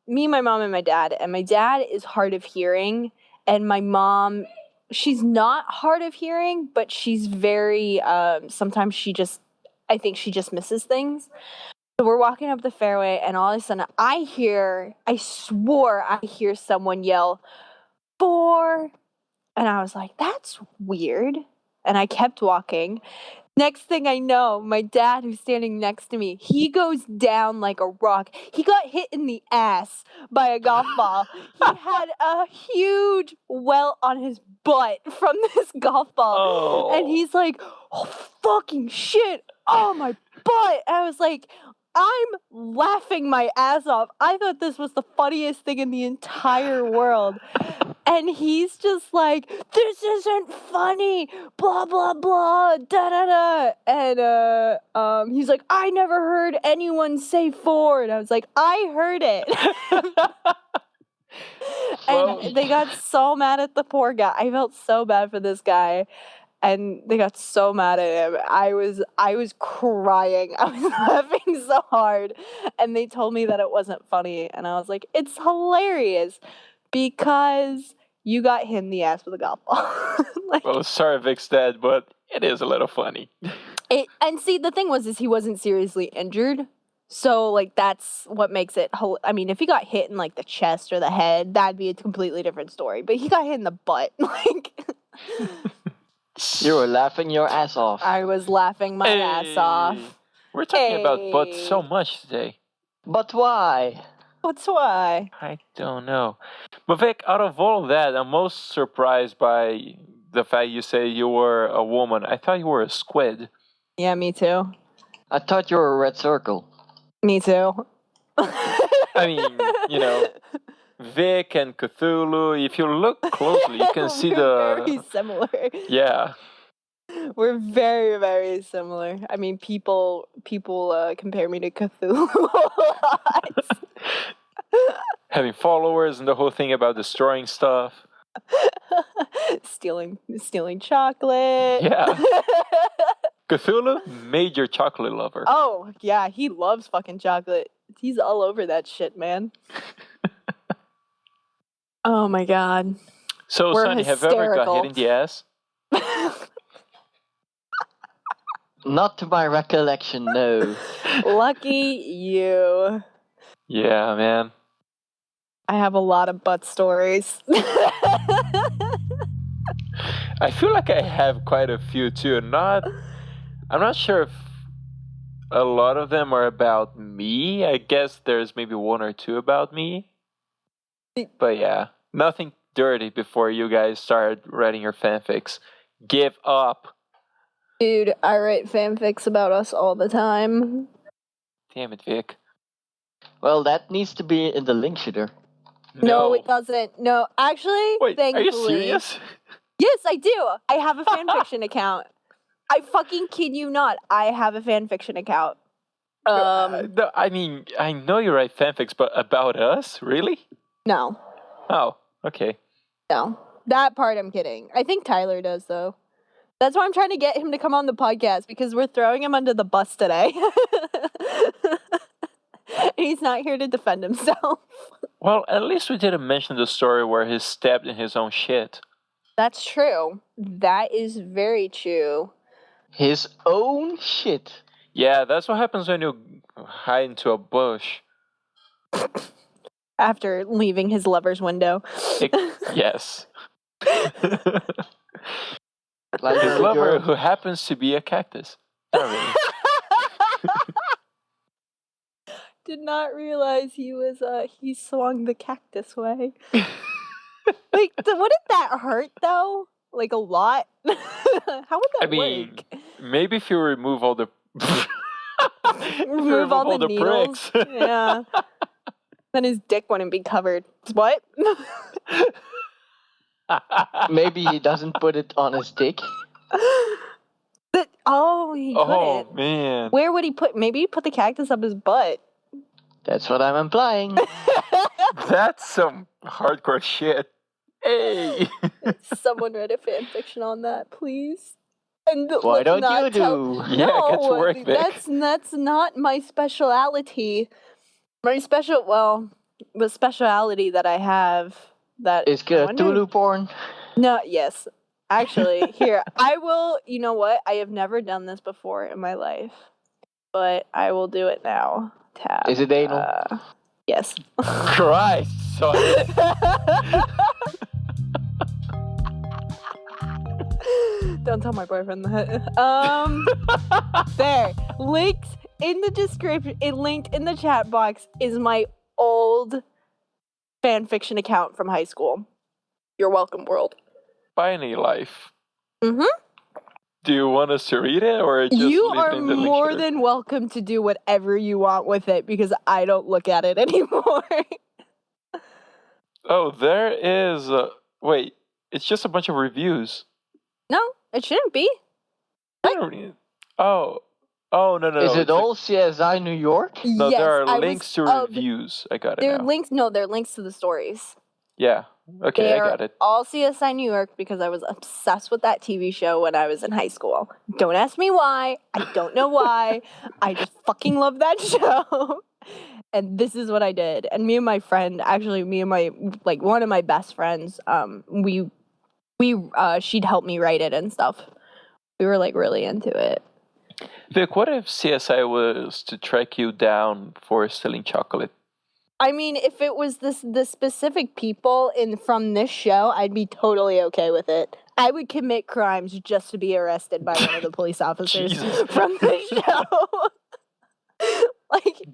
[SPEAKER 3] mom, and my dad. And my dad is hard of hearing, and my mom, she's not hard of hearing, but she's very. Sometimes I think she just misses things. So we're walking up the fairway, and all of a sudden, I swore I hear someone yell, 4, and I was like, that's weird. And I kept walking. Next thing I know, my dad, who's standing next to me, he goes down like a rock. He got hit in the ass by a golf ball. He had a huge welt on his butt from this golf ball.
[SPEAKER 2] Oh.
[SPEAKER 3] And he's like, oh, fucking shit. Oh, my butt. And I was like, I'm laughing my ass off. I thought this was the funniest thing in the entire world. And he's just like, this isn't funny, blah, blah, blah, da-da-da. And he's like, I never heard anyone say 4. And I was like, I heard it. And they got so mad at the poor guy. I felt so bad for this guy. And they got so mad at him. I was crying. I was laughing so hard. And they told me that it wasn't funny. And I was like, it's hilarious because you got hit in the ass with a golf ball.
[SPEAKER 2] Well, sorry, Vic's dad, but it is a little funny.
[SPEAKER 3] And see, the thing is he wasn't seriously injured. So, like, that's what makes it... I mean, if he got hit in, like, the chest or the head, that'd be a completely different story. But he got hit in the butt. Like...
[SPEAKER 1] You were laughing your ass off.
[SPEAKER 3] I was laughing my ass off.
[SPEAKER 2] We're talking about butts so much today.
[SPEAKER 1] But why?
[SPEAKER 3] That's why.
[SPEAKER 2] I don't know. But Vic, out of all that, I'm most surprised by the fact you say you were a woman. I thought you were a squid.
[SPEAKER 3] Yeah, me too.
[SPEAKER 1] I thought you were a red circle.
[SPEAKER 3] Me too.
[SPEAKER 2] I mean, you know, Vic and Cthulhu. If you look closely, you can see
[SPEAKER 3] We're very similar.
[SPEAKER 2] Yeah.
[SPEAKER 3] We're very, very similar. I mean, people compare me to Cthulhu a lot.
[SPEAKER 2] Having followers and the whole thing about destroying stuff.
[SPEAKER 3] stealing chocolate.
[SPEAKER 2] Yeah. Cthulhu, major chocolate lover.
[SPEAKER 3] Oh, yeah, he loves fucking chocolate. He's all over that shit, man. Oh my god.
[SPEAKER 2] So,
[SPEAKER 3] We're
[SPEAKER 2] Sonny, have you ever got hit
[SPEAKER 3] hysterical.
[SPEAKER 2] in the ass?
[SPEAKER 1] Not to my recollection, no.
[SPEAKER 3] Lucky you.
[SPEAKER 2] Yeah, man.
[SPEAKER 3] I have a lot of butt stories.
[SPEAKER 2] I feel like I have quite a few too. I'm not sure if a lot of them are about me. I guess there's maybe one or two about me. But yeah, nothing dirty before you guys start writing your fanfics. Give up.
[SPEAKER 3] Dude, I write fanfics about us all the time.
[SPEAKER 2] Damn it, Vic.
[SPEAKER 1] Well, that needs to be in the link shooter.
[SPEAKER 3] No, it doesn't. No, actually,
[SPEAKER 2] Wait,
[SPEAKER 3] thankfully.
[SPEAKER 2] are you serious?
[SPEAKER 3] Yes, I do. I have a fanfiction account. I fucking kid you not. I have a fanfiction account.
[SPEAKER 2] No, I mean, I know you write fanfics, but about us? Really?
[SPEAKER 3] No.
[SPEAKER 2] Oh, okay.
[SPEAKER 3] No. That part I'm kidding. I think Tyler does, though. That's why I'm trying to get him to come on the podcast, because we're throwing him under the bus today. He's not here to defend himself.
[SPEAKER 2] Well, at least we didn't mention the story where he's stabbed in his own shit.
[SPEAKER 3] That's true. That is very true.
[SPEAKER 1] His own shit.
[SPEAKER 2] Yeah, that's what happens when you hide into a bush.
[SPEAKER 3] After leaving his lover's window.
[SPEAKER 2] Yes.
[SPEAKER 1] Like
[SPEAKER 2] His
[SPEAKER 1] a
[SPEAKER 2] lover,
[SPEAKER 1] girl.
[SPEAKER 2] who happens to be a cactus. Not really.
[SPEAKER 3] Did not realize he swung the cactus way. Like, wouldn't that hurt though? Like a lot? How would that work?
[SPEAKER 2] Maybe if you remove all the
[SPEAKER 3] Remove all the needles.
[SPEAKER 2] pricks.
[SPEAKER 3] Yeah. Then his dick wouldn't be covered. What?
[SPEAKER 1] Maybe he doesn't put it on his dick.
[SPEAKER 3] He
[SPEAKER 2] Oh
[SPEAKER 3] couldn't.
[SPEAKER 2] man.
[SPEAKER 3] Where would he put? Maybe he put the cactus up his butt.
[SPEAKER 1] That's what I'm implying.
[SPEAKER 2] That's some hardcore shit. Hey.
[SPEAKER 3] Someone read a fan fiction on that, please. And
[SPEAKER 1] Why
[SPEAKER 3] let's
[SPEAKER 1] don't
[SPEAKER 3] not
[SPEAKER 1] you
[SPEAKER 3] tell-
[SPEAKER 1] do?
[SPEAKER 2] Yeah,
[SPEAKER 3] No,
[SPEAKER 2] get to work, Vic.
[SPEAKER 3] that's not my speciality. The speciality that I have that
[SPEAKER 1] Is
[SPEAKER 3] I wonder-
[SPEAKER 1] Cthulhu porn?
[SPEAKER 3] No, yes. Actually, here, I will, you know what? I have never done this before in my life, but I will do it now. Tab.
[SPEAKER 1] Is it anal?
[SPEAKER 3] Yes.
[SPEAKER 2] Christ, Sonny.
[SPEAKER 3] Don't tell my boyfriend that. There. Links in the description, linked in the chat box is my old fanfiction account from high school. You're welcome, world.
[SPEAKER 2] Spiny life.
[SPEAKER 3] Mm-hmm.
[SPEAKER 2] Do you want us to read it or just
[SPEAKER 3] You
[SPEAKER 2] leave
[SPEAKER 3] are
[SPEAKER 2] it in the link
[SPEAKER 3] more
[SPEAKER 2] share?
[SPEAKER 3] than welcome to do whatever you want with it because I don't look at it anymore.
[SPEAKER 2] Oh, there is. Wait, it's just a bunch of reviews.
[SPEAKER 3] No, it shouldn't be.
[SPEAKER 2] I don't need- Oh, no.
[SPEAKER 1] Is it
[SPEAKER 2] it's a-
[SPEAKER 1] all CSI New York?
[SPEAKER 2] No,
[SPEAKER 3] Yes,
[SPEAKER 2] there
[SPEAKER 3] I
[SPEAKER 2] are links to
[SPEAKER 3] was-
[SPEAKER 2] reviews. I got it
[SPEAKER 3] They're
[SPEAKER 2] now.
[SPEAKER 3] links. No, they're links to the stories.
[SPEAKER 2] Yeah. Okay,
[SPEAKER 3] They're
[SPEAKER 2] I got it.
[SPEAKER 3] all CSI New York because I was obsessed with that TV show when I was in high school. Don't ask me why. I don't know why. I just fucking love that show. And this is what I did. And me and my friend, actually, one of my best friends, she'd help me write it and stuff. We were like really into it.
[SPEAKER 2] Vic, what if CSI was to track you down for stealing chocolate?
[SPEAKER 3] I mean, if it was the specific people from this show, I'd be totally okay with it. I would commit crimes just to be arrested by one of the police officers
[SPEAKER 2] Jesus.
[SPEAKER 3] from this show.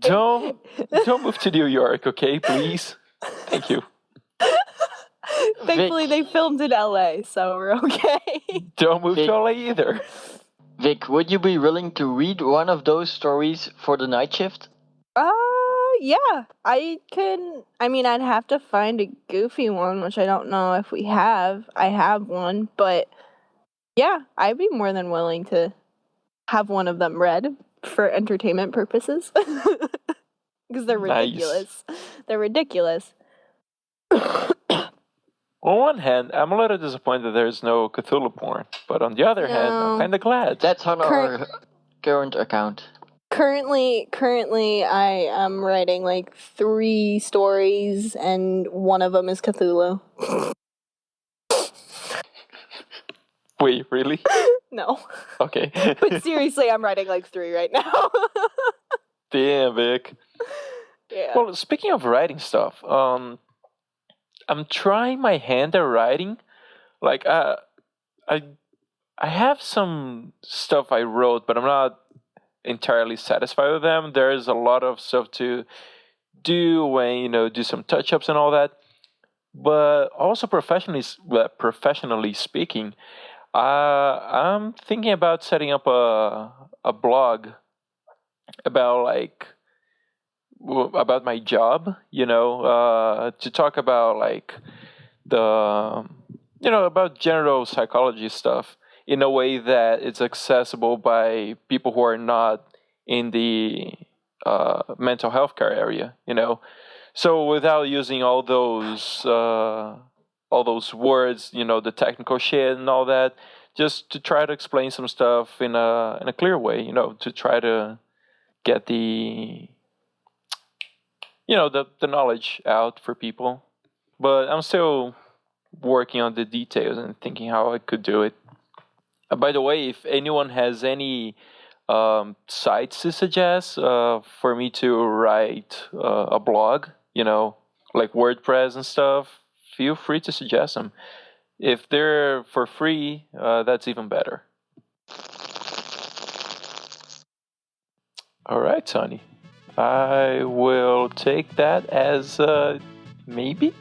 [SPEAKER 2] Don't move to New York, okay, please? Thank you.
[SPEAKER 3] Thankfully, they filmed in LA, so we're okay.
[SPEAKER 2] Don't move
[SPEAKER 1] Vic.
[SPEAKER 2] to LA either.
[SPEAKER 1] Vic, would you be willing to read one of those stories for the night shift?
[SPEAKER 3] Yeah, I can. I mean, I'd have to find a goofy one, which I don't know if we have. I have one, but yeah, I'd be more than willing to have one of them read for entertainment purposes. Because they're
[SPEAKER 2] Nice.
[SPEAKER 3] ridiculous. They're ridiculous.
[SPEAKER 2] On one hand, I'm a little disappointed there's no Cthulhu porn, but on the other hand, I'm
[SPEAKER 3] No.
[SPEAKER 2] kind of glad.
[SPEAKER 1] That's on our current account.
[SPEAKER 3] Currently, I am writing like 3 stories, and one of them is Cthulhu.
[SPEAKER 2] Wait, really?
[SPEAKER 3] No.
[SPEAKER 2] Okay.
[SPEAKER 3] But seriously, I'm writing like 3 right now.
[SPEAKER 2] Damn, Vic.
[SPEAKER 3] Yeah.
[SPEAKER 2] Well, speaking of writing stuff, I'm trying my hand at writing. Like, I have some stuff I wrote, but I'm not entirely satisfied with them. There's a lot of stuff to do when do some touch-ups and all that. But also professionally speaking, I'm thinking about setting up a blog about about my job, to talk about about general psychology stuff in a way that it's accessible by people who are not in the mental health care area, So without using all those words, the technical shit and all that, just to try to explain some stuff in a clear way, to try to get the the knowledge out for people. But I'm still working on the details and thinking how I could do it. By the way, if anyone has any sites to suggest for me to write a blog, like WordPress and stuff, feel free to suggest them. If they're for free, that's even better. All right, Sonny. I will take that as maybe.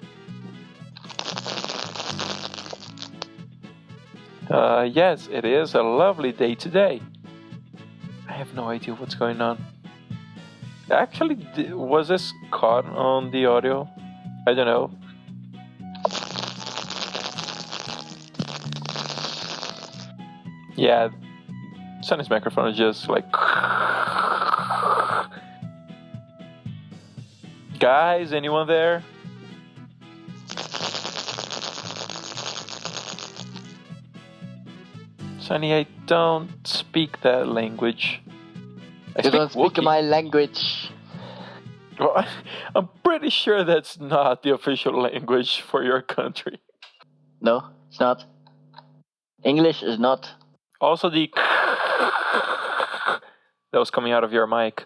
[SPEAKER 2] Yes, it is a lovely day today. I have no idea what's going on. Actually, was this caught on the audio? I don't know. Yeah, Sonny's microphone is just like... Guys, anyone there? Sonny, I don't speak that language.
[SPEAKER 1] You don't speak my language.
[SPEAKER 2] Well, I'm pretty sure that's not the official language for your country.
[SPEAKER 1] No, it's not. English is not.
[SPEAKER 2] Also, the that was coming out of your mic.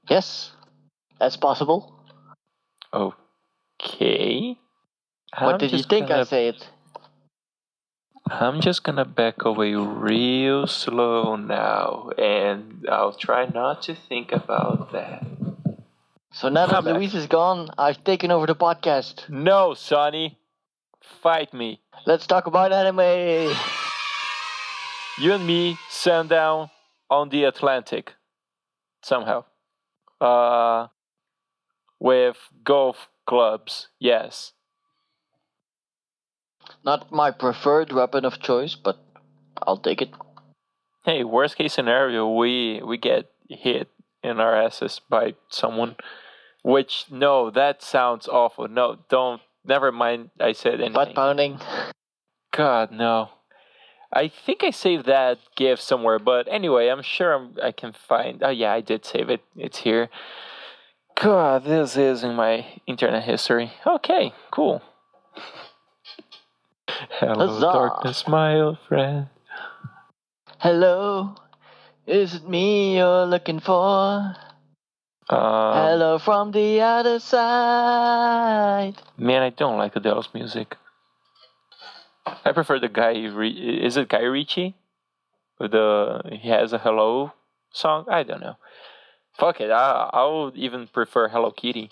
[SPEAKER 1] Yes, that's possible.
[SPEAKER 2] Okay.
[SPEAKER 1] What did you think I said?
[SPEAKER 2] I'm just gonna back away real slow now, and I'll try not to think about that.
[SPEAKER 1] So now that Luis is gone, I've taken over the podcast.
[SPEAKER 2] No, Sonny. Fight me.
[SPEAKER 1] Let's talk about anime.
[SPEAKER 2] You and me, sundown on the Atlantic. Somehow. With golf clubs, yes.
[SPEAKER 1] Not my preferred weapon of choice, but I'll take it.
[SPEAKER 2] Hey, worst case scenario, we get hit in our asses by someone. Which, no, that sounds awful. No, don't, never mind, I said anything.
[SPEAKER 1] Butt pounding.
[SPEAKER 2] God, no. I think I saved that GIF somewhere, but anyway, I'm sure I can find... Oh, yeah, I did save it. It's here. God, this is in my internet history. Okay, cool. Hello,
[SPEAKER 1] Huzzah.
[SPEAKER 2] darkness, my old friend.
[SPEAKER 1] Hello, is it me you're looking for? Hello from the other side.
[SPEAKER 2] Man, I don't like Adele's music. I prefer the guy. Is it Guy Ritchie? He has a Hello song. I don't know. Fuck it. I would even prefer Hello Kitty.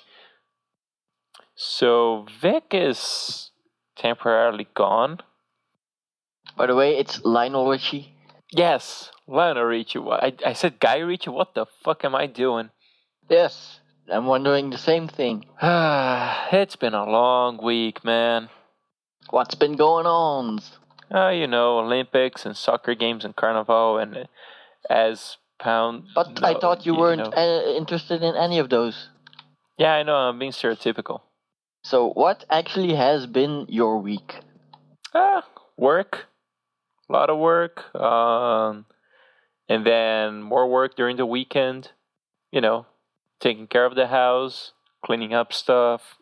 [SPEAKER 2] So Vic is temporarily gone.
[SPEAKER 1] By the way, it's Lionel Richie.
[SPEAKER 2] Yes, Lionel Richie. I said Guy Ritchie. What the fuck am I doing?
[SPEAKER 1] Yes, I'm wondering the same thing.
[SPEAKER 2] It's been a long week, man.
[SPEAKER 1] What's been going on?
[SPEAKER 2] Olympics and soccer games and carnival and as pound.
[SPEAKER 1] But
[SPEAKER 2] no,
[SPEAKER 1] I thought you weren't interested in any of those.
[SPEAKER 2] Yeah, I know, I'm being stereotypical.
[SPEAKER 1] So what actually has been your week?
[SPEAKER 2] Work. A lot of work. And then more work during the weekend. Taking care of the house, cleaning up stuff.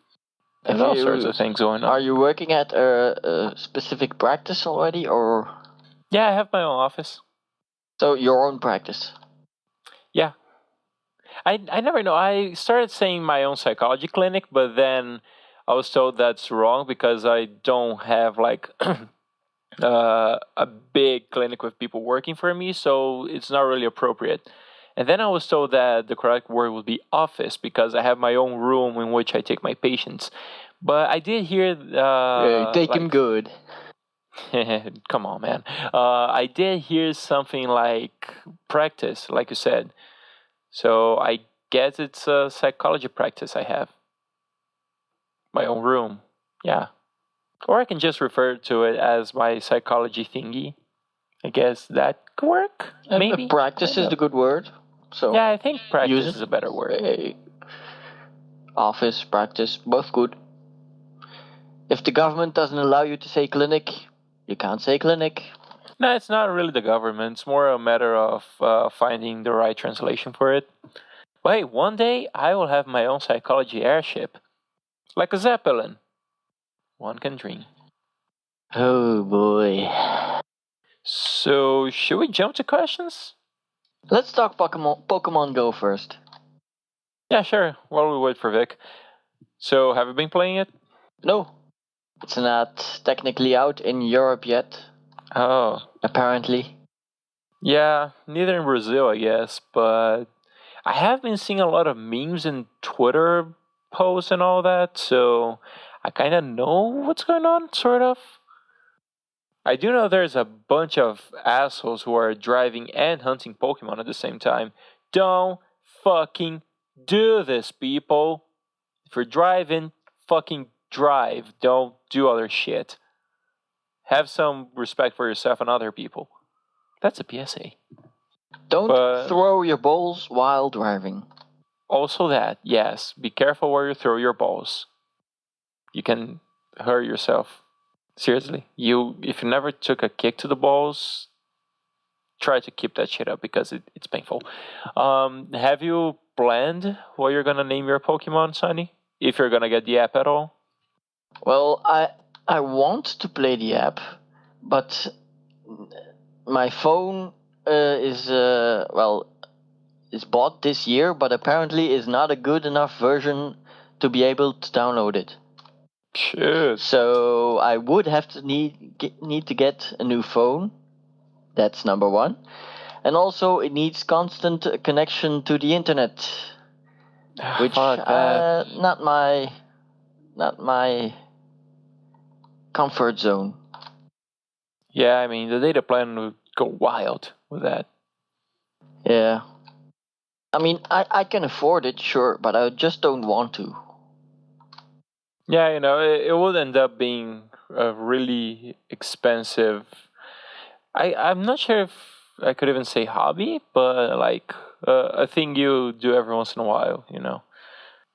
[SPEAKER 2] There's all sorts of things going on.
[SPEAKER 1] Are you working at a specific practice already, or?
[SPEAKER 2] Yeah, I have my own office.
[SPEAKER 1] So your own practice?
[SPEAKER 2] Yeah. I never know. I started saying my own psychology clinic, but then I was told that's wrong because I don't have like a big clinic with people working for me, so it's not really appropriate. And then I was told that the correct word would be office because I have my own room in which I take my patients. But I did hear...
[SPEAKER 1] take him good.
[SPEAKER 2] Come on, man. I did hear something like practice, like you said. So I guess it's a psychology practice I have. My own room. Yeah. Or I can just refer to it as my psychology thingy. I guess that could work. Maybe.
[SPEAKER 1] Practice is the good word. So
[SPEAKER 2] yeah, I think practice is a better word.
[SPEAKER 1] Office, practice, both good. If the government doesn't allow you to say clinic, you can't say clinic.
[SPEAKER 2] No, it's not really the government. It's more a matter of finding the right translation for it. But hey, one day I will have my own psychology airship. Like a Zeppelin. One can dream.
[SPEAKER 1] Oh boy.
[SPEAKER 2] So, should we jump to questions?
[SPEAKER 1] Let's talk Pokemon Go first.
[SPEAKER 2] Yeah, sure. While we wait for Vic. So, have you been playing it?
[SPEAKER 1] No. It's not technically out in Europe yet.
[SPEAKER 2] Oh.
[SPEAKER 1] Apparently.
[SPEAKER 2] Yeah, neither in Brazil, I guess. But I have been seeing a lot of memes and Twitter posts and all that. So, I kind of know what's going on, sort of. I do know there's a bunch of assholes who are driving and hunting Pokemon at the same time. Don't fucking do this, people. If you're driving, fucking drive. Don't do other shit. Have some respect for yourself and other people. That's a PSA.
[SPEAKER 1] Don't throw your balls while driving.
[SPEAKER 2] Also that, yes. Be careful where you throw your balls. You can hurt yourself. Seriously, if you never took a kick to the balls, try to keep that shit up because it's painful. Have you planned what you're gonna name your Pokemon, Sonny? If you're gonna get the app at all?
[SPEAKER 1] Well, I want to play the app, but my phone is bought this year, but apparently is not a good enough version to be able to download it.
[SPEAKER 2] Shit.
[SPEAKER 1] So I would have to need to get a new phone. That's number one. And also it needs constant connection to the internet, which not my comfort zone.
[SPEAKER 2] Yeah, I mean the data plan would go wild with that.
[SPEAKER 1] Yeah. I mean I can afford it, sure, but I just don't want to.
[SPEAKER 2] Yeah, it would end up being a really expensive. I'm not sure if I could even say hobby, but like a thing you do every once in a while,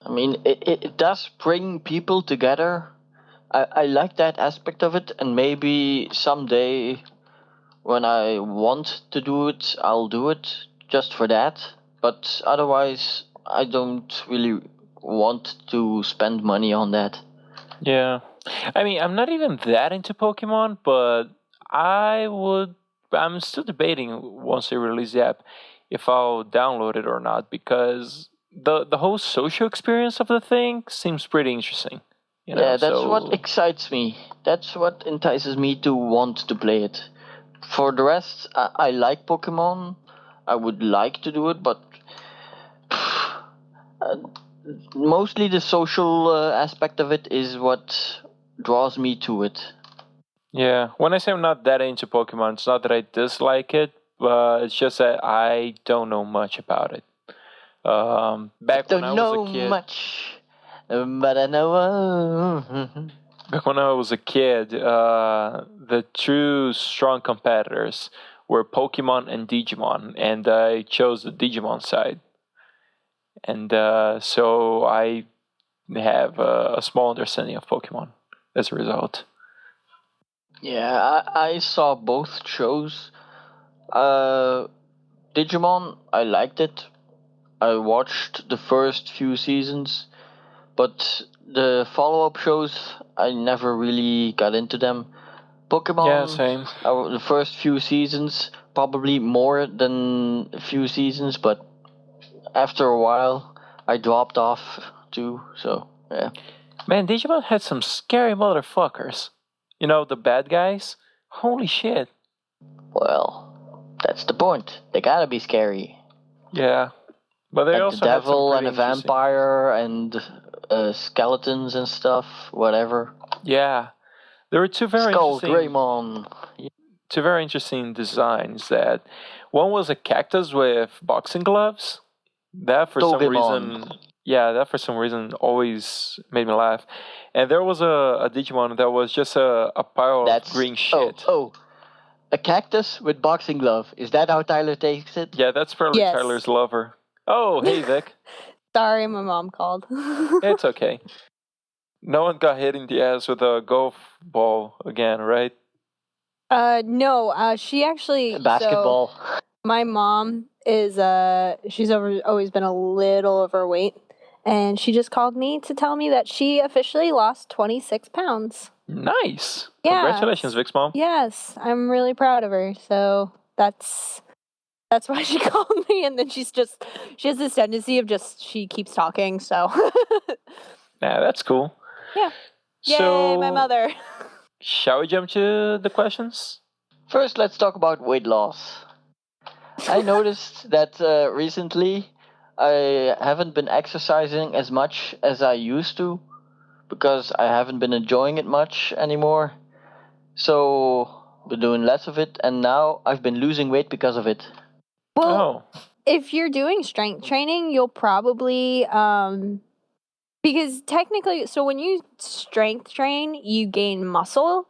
[SPEAKER 1] I mean, it does bring people together. I like that aspect of it, and maybe someday when I want to do it, I'll do it just for that. But otherwise, I don't really want to spend money on that.
[SPEAKER 2] Yeah. I mean, I'm not even that into Pokemon, but I'm still debating once they release the app if I'll download it or not, because the whole social experience of the thing seems pretty interesting.
[SPEAKER 1] That's what excites me. That's what entices me to want to play it. For the rest, I like Pokemon. I would like to do it, but mostly the social aspect of it is what draws me to it.
[SPEAKER 2] Yeah, when I say I'm not that into Pokemon, it's not that I dislike it, but it's just that I don't know much about it. Back when
[SPEAKER 1] Don't
[SPEAKER 2] I was
[SPEAKER 1] know
[SPEAKER 2] a kid.
[SPEAKER 1] much, but I know.
[SPEAKER 2] Back when I was a kid, the true strong competitors were Pokemon and Digimon, and I chose the Digimon side. And so I have a small understanding of Pokemon as a result.
[SPEAKER 1] Yeah, I saw both shows. Digimon, I liked it. I watched the first few seasons, but the follow-up shows, I never really got into them.
[SPEAKER 2] Yeah,
[SPEAKER 1] Pokemon,
[SPEAKER 2] same.
[SPEAKER 1] the first few seasons, probably more than a few seasons, but after a while, I dropped off too, so yeah.
[SPEAKER 2] Man, Digimon had some scary motherfuckers. You know, the bad guys? Holy shit.
[SPEAKER 1] Well, that's the point. They gotta be scary.
[SPEAKER 2] Yeah. But they
[SPEAKER 1] Like the
[SPEAKER 2] also had some
[SPEAKER 1] devil
[SPEAKER 2] pretty
[SPEAKER 1] and a
[SPEAKER 2] interesting...
[SPEAKER 1] vampire and skeletons and stuff, whatever.
[SPEAKER 2] Yeah. There were two very
[SPEAKER 1] Skull
[SPEAKER 2] interesting...
[SPEAKER 1] Greymon.
[SPEAKER 2] Two very interesting designs that... One was a cactus with boxing gloves. That for some
[SPEAKER 1] Togemon.
[SPEAKER 2] reason... Yeah, that for some reason always made me laugh. And there was a Digimon that was just a pile of green shit.
[SPEAKER 1] Oh, a cactus with boxing glove. Is that how Tyler takes it?
[SPEAKER 2] Yeah, that's probably
[SPEAKER 3] Yes.
[SPEAKER 2] Tyler's lover. Oh, hey, Vic.
[SPEAKER 3] Sorry, my mom called.
[SPEAKER 2] It's okay. No one got hit in the ass with a golf ball again, right?
[SPEAKER 3] No, she actually...
[SPEAKER 1] Basketball.
[SPEAKER 3] So my mom is, she's always been a little overweight. And she just called me to tell me that she officially lost 26 pounds.
[SPEAKER 2] Nice.
[SPEAKER 3] Yeah.
[SPEAKER 2] Congratulations, Vic's mom.
[SPEAKER 3] Yes, I'm really proud of her. So that's why she called me. And then she has this tendency of she keeps talking. So
[SPEAKER 2] Yeah, that's cool.
[SPEAKER 3] yeah.
[SPEAKER 2] So,
[SPEAKER 3] Yay, my mother.
[SPEAKER 2] Shall we jump to the questions?
[SPEAKER 1] First, let's talk about weight loss. I noticed that recently I haven't been exercising as much as I used to because I haven't been enjoying it much anymore. So, been doing less of it, and now I've been losing weight because of it.
[SPEAKER 3] Well, if you're doing strength training, you'll probably because technically, so when you strength train, you gain muscle.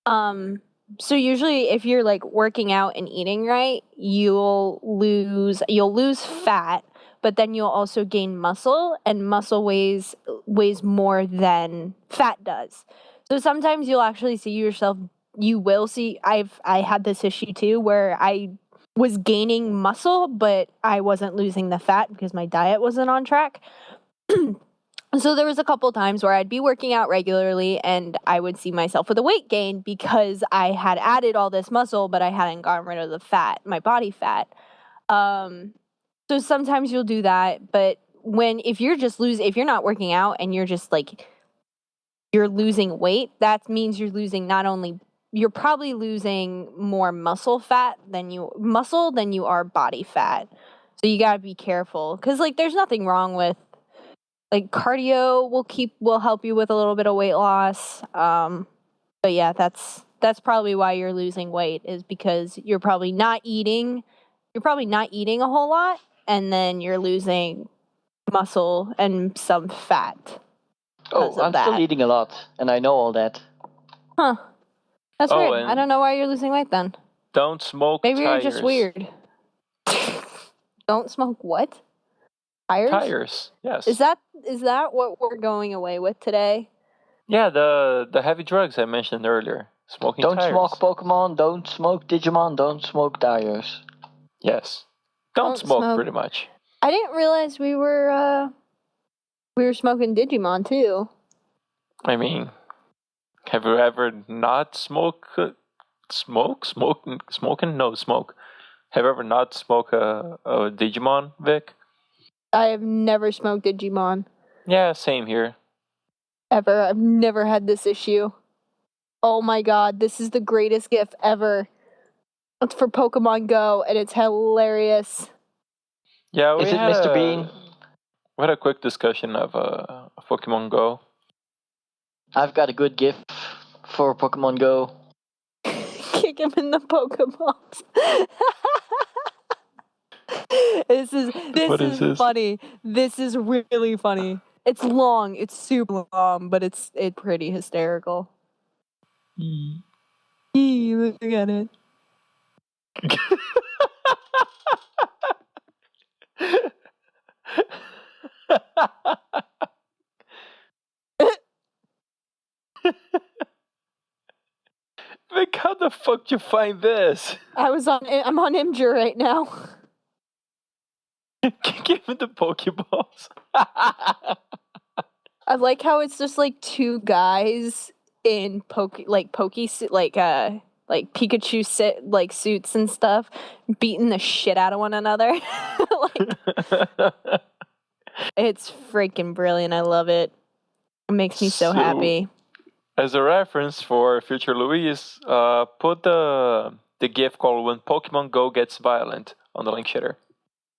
[SPEAKER 3] So usually if you're like working out and eating right, you'll lose fat, but then you'll also gain muscle, and muscle weighs more than fat does. So sometimes you'll actually see yourself I had this issue too where I was gaining muscle, but I wasn't losing the fat because my diet wasn't on track. So there was a couple times where I'd be working out regularly and I would see myself with a weight gain because I had added all this muscle, but I hadn't gotten rid of the fat, my body fat. So sometimes you'll do that, but if you're not working out and you're just like, you're losing weight, that means you're probably losing more muscle than you are body fat. So you gotta be careful because like there's nothing wrong with like cardio will help you with a little bit of weight loss. But yeah, that's probably why you're losing weight is because you're probably not eating a whole lot and then you're losing muscle and some fat.
[SPEAKER 1] Oh, I'm still eating a lot, and I know all that.
[SPEAKER 3] Huh. That's weird. I don't know why you're losing weight then.
[SPEAKER 2] Don't smoke
[SPEAKER 3] Maybe
[SPEAKER 2] tires.
[SPEAKER 3] You're just weird. Don't smoke what? Tires?
[SPEAKER 2] Tires, yes.
[SPEAKER 3] Is that what we're going away with today?
[SPEAKER 2] Yeah, the heavy drugs I mentioned earlier. Smoking
[SPEAKER 1] don't
[SPEAKER 2] tires.
[SPEAKER 1] Don't smoke Pokemon, don't smoke Digimon, don't smoke tires.
[SPEAKER 2] Yes. Don't smoke, pretty much.
[SPEAKER 3] I didn't realize we were smoking Digimon too.
[SPEAKER 2] I mean, have you ever not smoking? No, smoke. Have you ever not smoked a Digimon, Vic?
[SPEAKER 3] I have never smoked Digimon.
[SPEAKER 2] Yeah, same here.
[SPEAKER 3] Ever. I've never had this issue. Oh my god, this is the greatest gift ever. It's for Pokemon Go, and it's hilarious.
[SPEAKER 2] Yeah,
[SPEAKER 1] Is it Mr. Bean?
[SPEAKER 2] We had a quick discussion of Pokemon Go.
[SPEAKER 1] I've got a good gift for Pokemon Go.
[SPEAKER 3] Kick him in the Pokeballs. This
[SPEAKER 2] What is
[SPEAKER 3] is
[SPEAKER 2] this?
[SPEAKER 3] funny. This is really funny. It's long. It's super long, but it's pretty hysterical. Look at it.
[SPEAKER 2] Vic, how the fuck did you find this?
[SPEAKER 3] I'm on Imgur right now.
[SPEAKER 2] Give me the Pokeballs.
[SPEAKER 3] I like how it's just like two guys in Pikachu suits and stuff, beating the shit out of one another. It's freaking brilliant. I love it. It makes me so happy.
[SPEAKER 2] As a reference for future Louise, put the GIF called "When Pokemon Go Gets Violent" on the link shitter.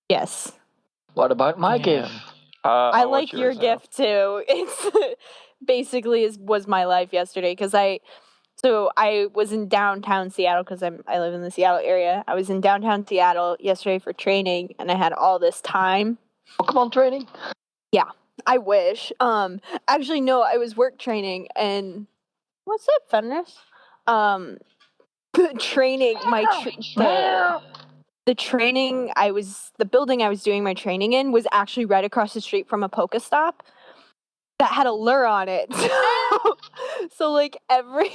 [SPEAKER 3] Yes.
[SPEAKER 1] What about my GIF?
[SPEAKER 3] I like your GIF too. It's basically was my life yesterday because I was in downtown Seattle because I live in the Seattle area. I was in downtown Seattle yesterday for training, and I had all this time.
[SPEAKER 1] Pokemon training?
[SPEAKER 3] Yeah, I wish. Actually, no, I was work training, and what's up, Fenris? Training the training the building I was doing my training in was actually right across the street from a Pokestop that had a lure on it. So like every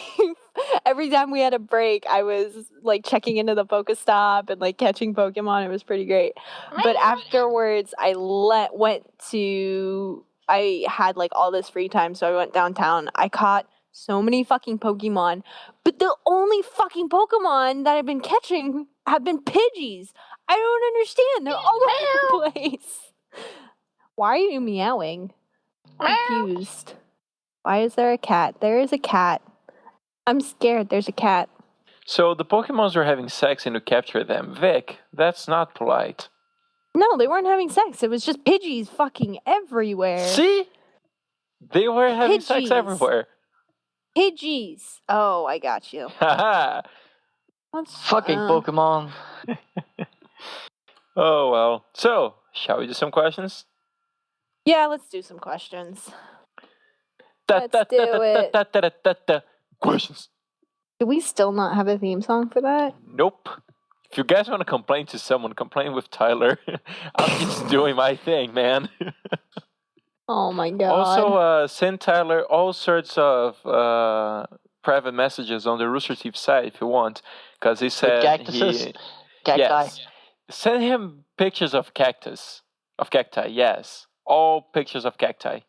[SPEAKER 3] time we had a break, I was like checking into the Pokestop and like catching Pokemon. It was pretty great. But afterwards, I had like all this free time, so I went downtown. I caught so many fucking Pokemon, but the only fucking Pokemon that I've been catching have been Pidgeys. I don't understand. They're all over the place. Why are you meowing? I'm confused. Why is there a cat? There is a cat. I'm scared. There's a cat.
[SPEAKER 2] So the Pokemons were having sex and you capture them. Vic, that's not polite.
[SPEAKER 3] No, they weren't having sex. It was just Pidgeys fucking everywhere.
[SPEAKER 2] See? They were having sex everywhere.
[SPEAKER 3] Pidgeys. Oh, I got you.
[SPEAKER 2] Haha.
[SPEAKER 1] Fucking Pokemon.
[SPEAKER 2] Oh, well. So, shall we do some questions?
[SPEAKER 3] Yeah, let's do some questions.
[SPEAKER 2] Questions.
[SPEAKER 3] Do we still not have a theme song for that?
[SPEAKER 2] Nope. If you guys want to complain to someone, complain with Tyler. I'm just doing my thing, man.
[SPEAKER 3] Oh my god.
[SPEAKER 2] Also, send Tyler all sorts of private messages on the Rooster Teeth site if you want. Because he said
[SPEAKER 1] Cacti.
[SPEAKER 2] Yes. Send him pictures of cacti, yes. All pictures of cacti.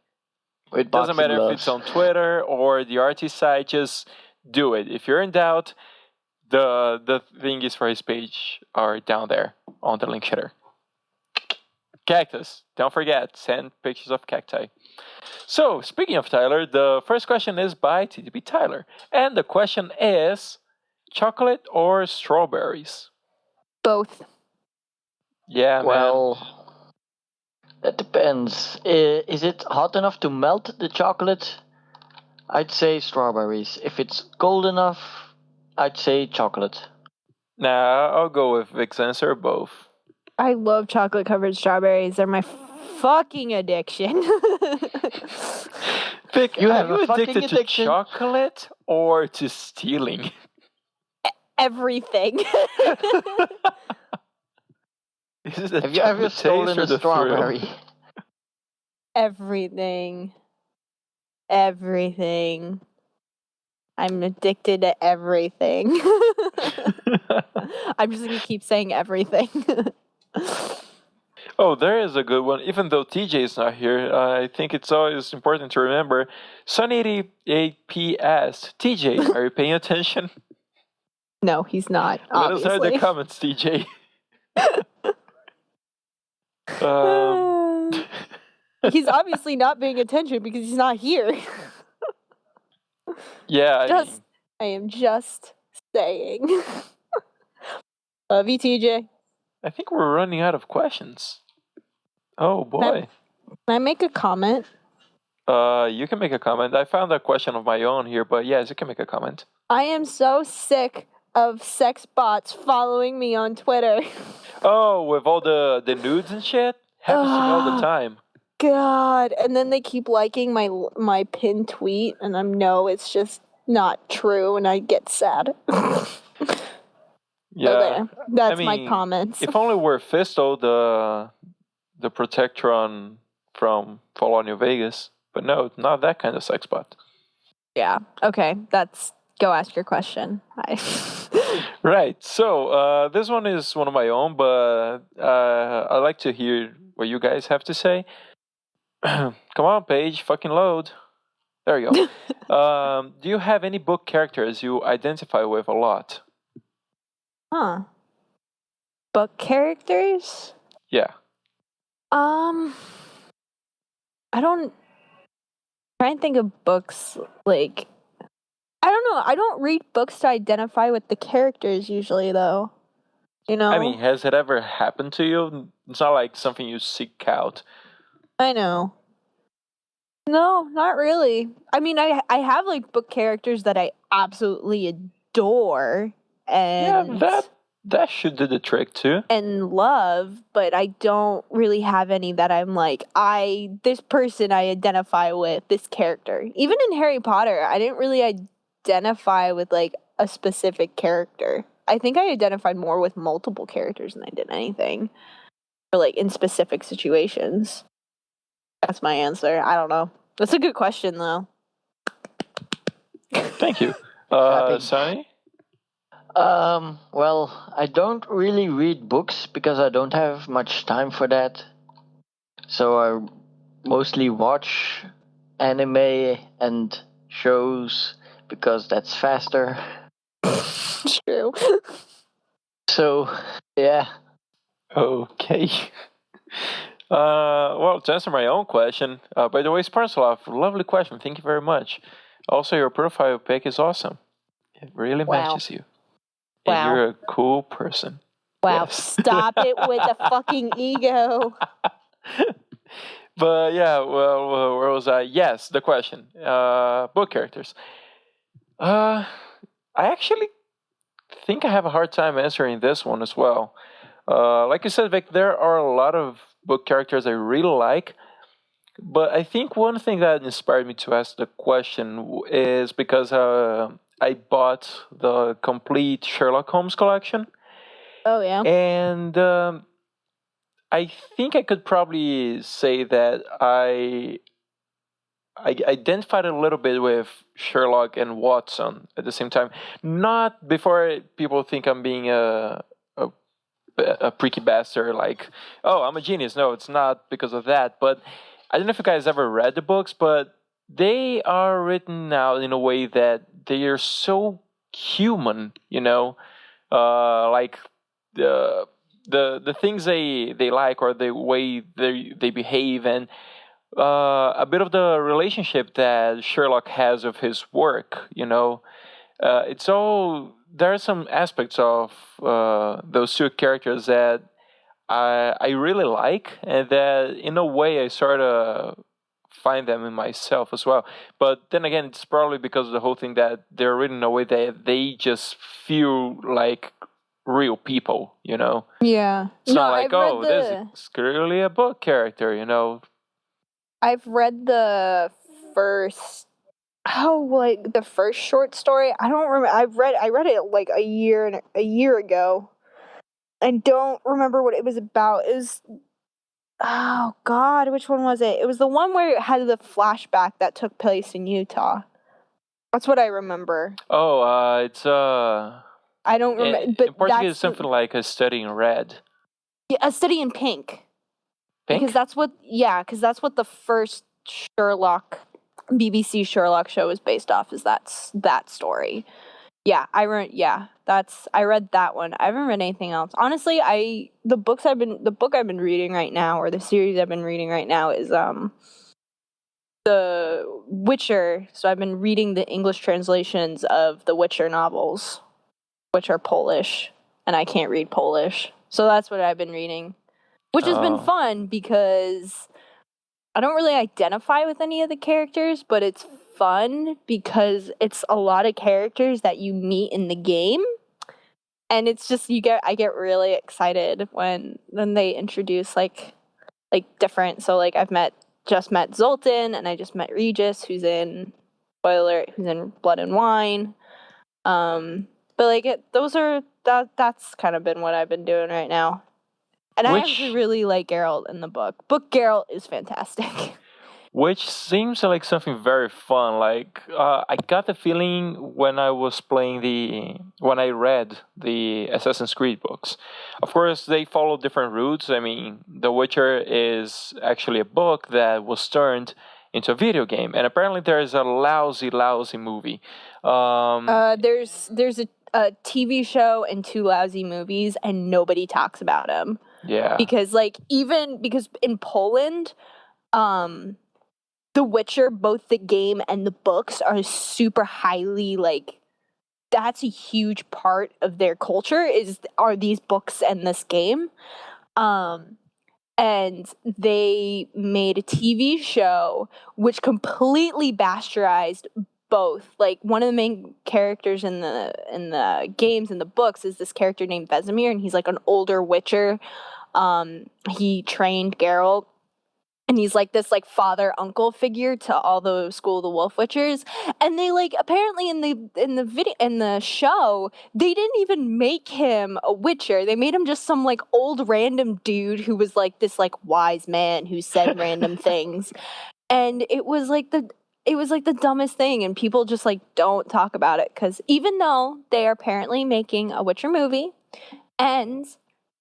[SPEAKER 2] It doesn't matter if it's on Twitter or the artist site, just do it. If you're in doubt, the thingies for his page are down there on the link shitter. Cactus. Don't forget, send pictures of cacti. So, speaking of Tyler, the first question is by TDBTyler. And the question is, chocolate or strawberries?
[SPEAKER 3] Both.
[SPEAKER 2] Yeah,
[SPEAKER 1] well, that depends. Is it hot enough to melt the chocolate? I'd say strawberries. If it's cold enough, I'd say chocolate.
[SPEAKER 2] Nah, I'll go with Vic's answer, both.
[SPEAKER 3] I love chocolate covered strawberries. They're my fucking addiction.
[SPEAKER 2] Vic,
[SPEAKER 1] you
[SPEAKER 2] are you addicted to chocolate or to stealing?
[SPEAKER 3] Everything.
[SPEAKER 1] Have you ever stolen a strawberry?
[SPEAKER 3] Everything. I'm addicted to everything. I'm just going to keep saying everything.
[SPEAKER 2] Oh, there is a good one. Even though TJ is not here, I think it's always important to remember. Sonny88P asked, TJ, are you paying attention?
[SPEAKER 3] No, he's not.
[SPEAKER 2] Let us know in the comments, TJ.
[SPEAKER 3] He's obviously not paying attention because he's not here.
[SPEAKER 2] Yeah,
[SPEAKER 3] I am just saying. Love you, TJ.
[SPEAKER 2] I think we're running out of questions. Oh boy.
[SPEAKER 3] Can I make a comment?
[SPEAKER 2] You can make a comment. I found a question of my own here, but yes, you can make a comment.
[SPEAKER 3] I am so sick of sex bots following me on Twitter.
[SPEAKER 2] Oh, with all the nudes and shit? Happens to me all the time.
[SPEAKER 3] God. And then they keep liking my pinned tweet, and it's just not true, and I get sad.
[SPEAKER 2] Yeah.
[SPEAKER 3] So there. That's
[SPEAKER 2] I
[SPEAKER 3] my
[SPEAKER 2] mean,
[SPEAKER 3] comments.
[SPEAKER 2] If only were Fisto the Protectron from Fallout New Vegas. But no, not that kind of sex bot.
[SPEAKER 3] Yeah. Okay. Go ask your question. Hi.
[SPEAKER 2] Right. So this one is one of my own, but I'd like to hear what you guys have to say. Come on, Paige, fucking load. There you go. Do you have any book characters you identify with a lot?
[SPEAKER 3] Huh. Book characters?
[SPEAKER 2] Yeah.
[SPEAKER 3] I don't try and think of books like I don't know. I don't read books to identify with the characters usually though. You know?
[SPEAKER 2] I mean, has it ever happened to you? It's not like something you seek out.
[SPEAKER 3] I know. No, not really. I mean, I have like book characters that I absolutely adore and
[SPEAKER 2] That should do the trick too.
[SPEAKER 3] and love, but I don't really have any that I'm like, this person I identify with, this character. Even in Harry Potter, I didn't really identify with like a specific character. I think I identified more with multiple characters than I did anything. Or like in specific situations. That's my answer. I don't know. That's a good question though.
[SPEAKER 2] Thank you. Sonny?
[SPEAKER 1] Well, I don't really read books because I don't have much time for that. So I mostly watch anime and shows because that's faster.
[SPEAKER 3] True.
[SPEAKER 1] So, yeah.
[SPEAKER 2] Okay. Well, to answer my own question, by the way, SpartanSloth, lovely question. Thank you very much. Also, your profile pic is awesome. It really matches you. And
[SPEAKER 3] Wow.
[SPEAKER 2] you're a cool person.
[SPEAKER 3] Wow,
[SPEAKER 2] Yes.
[SPEAKER 3] stop it with the fucking ego.
[SPEAKER 2] But yeah, well, where was I? Yes, the question. Book characters. I actually think I have a hard time answering this one as well. Like you said, Vic, there are a lot of book characters I really like. But I think one thing that inspired me to ask the question is because I bought the complete Sherlock Holmes collection.
[SPEAKER 3] Oh yeah.
[SPEAKER 2] And I think I could probably say that I identified a little bit with Sherlock and Watson at the same time. Not before people think I'm being a pricky bastard, like, oh, I'm a genius. No, it's not because of that. But I don't know if you guys ever read the books, but they are written out in a way that they are so human, like the things they like or the way they behave, and a bit of the relationship that Sherlock has of his work. It's all there are some aspects of those two characters that I really like, and that in a way I sort of find them in myself as well. But then again, it's probably because of the whole thing that they're written in a way that they just feel like real people,
[SPEAKER 3] Yeah.
[SPEAKER 2] It's not like, this is clearly a book character,
[SPEAKER 3] I've read the first the first short story. I don't remember. I read it like a year ago. I don't remember what it was about. It was oh god, which one was it? It was the one where it had the flashback that took place in Utah. That's what I remember.
[SPEAKER 2] Oh, it's
[SPEAKER 3] I don't remember. But
[SPEAKER 2] in Portuguese, it's something like A Study in Red.
[SPEAKER 3] Yeah, A Study in Pink.
[SPEAKER 2] Pink?
[SPEAKER 3] Because that's what the first BBC Sherlock show is based off. Is that story? Yeah, I read that one. I haven't read anything else. Honestly, the book I've been reading right now, or the series I've been reading right now, is The Witcher. So I've been reading the English translations of the Witcher novels, which are Polish, and I can't read Polish. So that's what I've been reading, which has been fun because I don't really identify with any of the characters, but it's fun because it's a lot of characters that you meet in the game. And it's just I get really excited when they introduce like different. So like just met Zoltan, and I just met Regis, who's in spoiler, who's in Blood and Wine. But like that's kind of been what I've been doing right now. And I actually really like Geralt in the book. Book Geralt is fantastic.
[SPEAKER 2] Which seems like something very fun. Like I got the feeling when I read the Assassin's Creed books. Of course, they follow different routes. I mean, The Witcher is actually a book that was turned into a video game, and apparently there is a lousy movie.
[SPEAKER 3] There's a TV show and 2 lousy movies, and nobody talks about them.
[SPEAKER 2] Yeah,
[SPEAKER 3] because in Poland, The Witcher, both the game and the books, are super highly like. That's a huge part of their culture are these books and this game. And they made a TV show which completely bastardized both. Like, one of the main characters in the games and the books is this character named Vesemir, and he's like an older Witcher. He trained Geralt, and he's like this like father uncle figure to all the School of the Wolf Witchers. And they like apparently in the show, they didn't even make him a Witcher. They made him just some like old random dude who was like this like wise man who said random things. And it was like the dumbest thing, and people just like don't talk about it, because even though they are apparently making a Witcher movie, and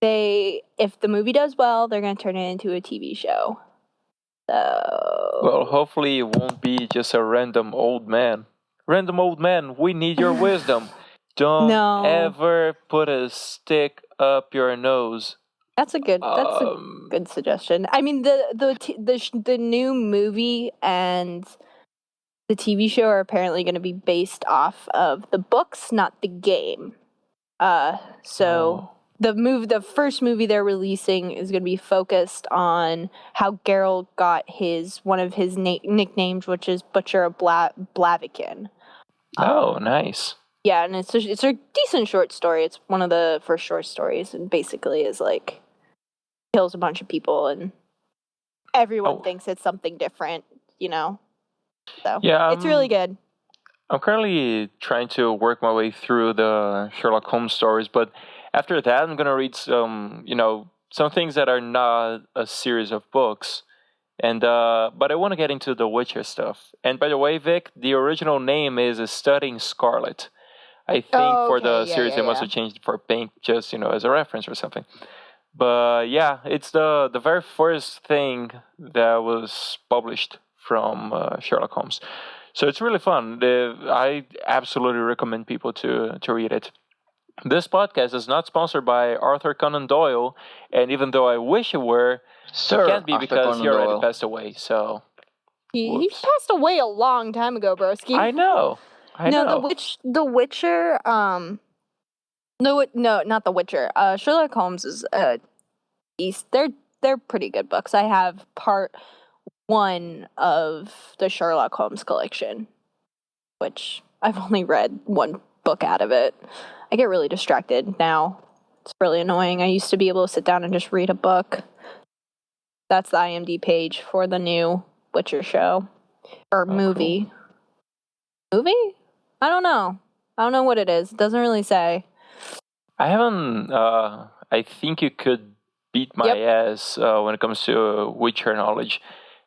[SPEAKER 3] if the movie does well, they're going to turn it into a TV show. So...
[SPEAKER 2] Well, hopefully it won't be just a random old man. Random old man, we need your wisdom. Don't ever put a stick up your nose.
[SPEAKER 3] That's a good suggestion. I mean, the new movie and the TV show are apparently going to be based off of the books, not the game. The first movie they're releasing is going to be focused on how Geralt got one of his nicknames, which is Butcher of Blaviken.
[SPEAKER 2] Oh, nice.
[SPEAKER 3] Yeah, and it's a decent short story. It's one of the first short stories, and basically is like kills a bunch of people, and everyone thinks it's something different, you know. So yeah, it's really good.
[SPEAKER 2] I'm currently trying to work my way through the Sherlock Holmes stories, but after that, I'm gonna read some things that are not a series of books, and but I want to get into the Witcher stuff. And by the way, Vic, the original name is Studying Scarlet. I think for the series they must have changed it for Pink, just as a reference or something. But yeah, it's the very first thing that was published from Sherlock Holmes, so it's really fun. I absolutely recommend people to read it. This podcast is not sponsored by Arthur Conan Doyle, and even though I wish it were, it can't be because he already passed away. So
[SPEAKER 3] he passed away a long time ago, broski.
[SPEAKER 2] I know.
[SPEAKER 3] The Witcher. No, not The Witcher. Sherlock Holmes is They're pretty good books. I have part 1 of the Sherlock Holmes collection, which I've only read 1 book out of it. I get really distracted now. It's really annoying. I used to be able to sit down and just read a book. That's the IMDb page for the new Witcher show. Or movie. Cool. Movie? I don't know what it is. It doesn't really say.
[SPEAKER 2] I haven't... I think you could beat my ass when it comes to Witcher knowledge.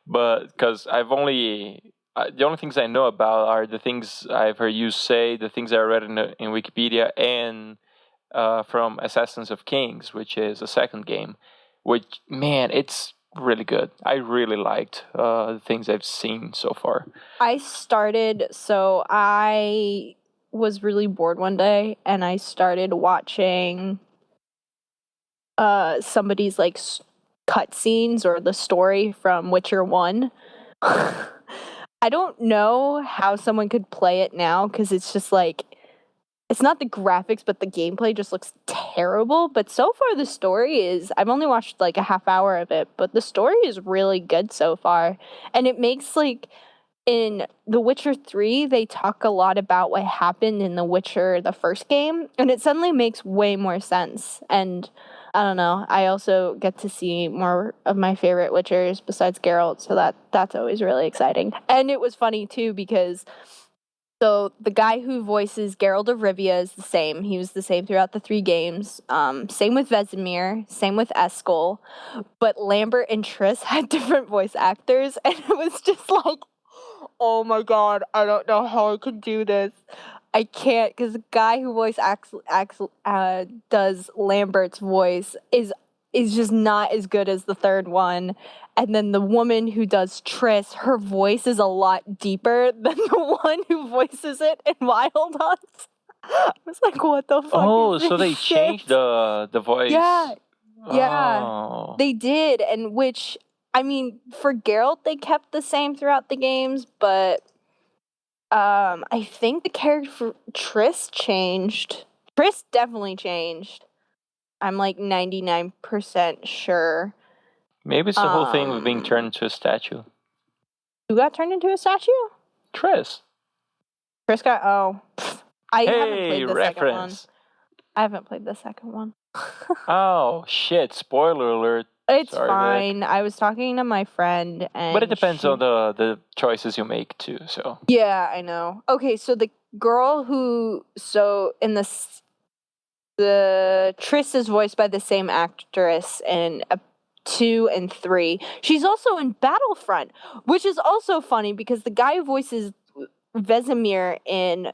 [SPEAKER 2] But because I've only... the only things I know about are the things I've heard you say, the things I read in Wikipedia, and from Assassins of Kings, which is a second game. Which, man, it's really good. I really liked the things I've seen so far. I
[SPEAKER 3] was really bored one day, and I started watching somebody's like cutscenes or the story from Witcher 1. I don't know how someone could play it now, because it's just like, it's not the graphics, but the gameplay just looks terrible. But so far the story I've only watched like a half hour of it, but the story is really good so far. And it makes like in The Witcher 3, they talk a lot about what happened in The Witcher, the first game, and it suddenly makes way more sense. And I don't know, I also get to see more of my favorite Witchers besides Geralt, so that's always really exciting. And it was funny too because so the guy who voices Geralt of Rivia is the same. He was the same throughout the 3 games. Same with Vesemir, same with Eskel, but Lambert and Triss had different voice actors, and it was just like, oh my god, I don't know how I could do this. I can't, because the guy who does Lambert's voice is just not as good as the third one. And then the woman who does Triss, her voice is a lot deeper than the one who voices it in Wild Hunt. I was like, what the fuck
[SPEAKER 2] Oh,
[SPEAKER 3] is this
[SPEAKER 2] so they
[SPEAKER 3] shit?
[SPEAKER 2] changed the voice.
[SPEAKER 3] Yeah,
[SPEAKER 2] Oh.
[SPEAKER 3] they did, and which, I mean, for Geralt, they kept the same throughout the games, but I think the character for Triss changed. Triss definitely changed. I'm like 99% sure.
[SPEAKER 2] Maybe it's the whole thing with being turned into a statue.
[SPEAKER 3] Who got turned into a statue?
[SPEAKER 2] Triss.
[SPEAKER 3] Triss got, I haven't
[SPEAKER 2] Hey,
[SPEAKER 3] played the second one.
[SPEAKER 2] reference.
[SPEAKER 3] I haven't played the second one.
[SPEAKER 2] Oh, shit. Spoiler alert.
[SPEAKER 3] It's
[SPEAKER 2] Sorry,
[SPEAKER 3] fine. I was talking to my friend, and
[SPEAKER 2] But it depends on the choices you make, too, so.
[SPEAKER 3] Yeah, I know. Okay, so the girl who, in the Triss is voiced by the same actress in 2 and 3. She's also in Battlefront, which is also funny because the guy who voices Vesemir in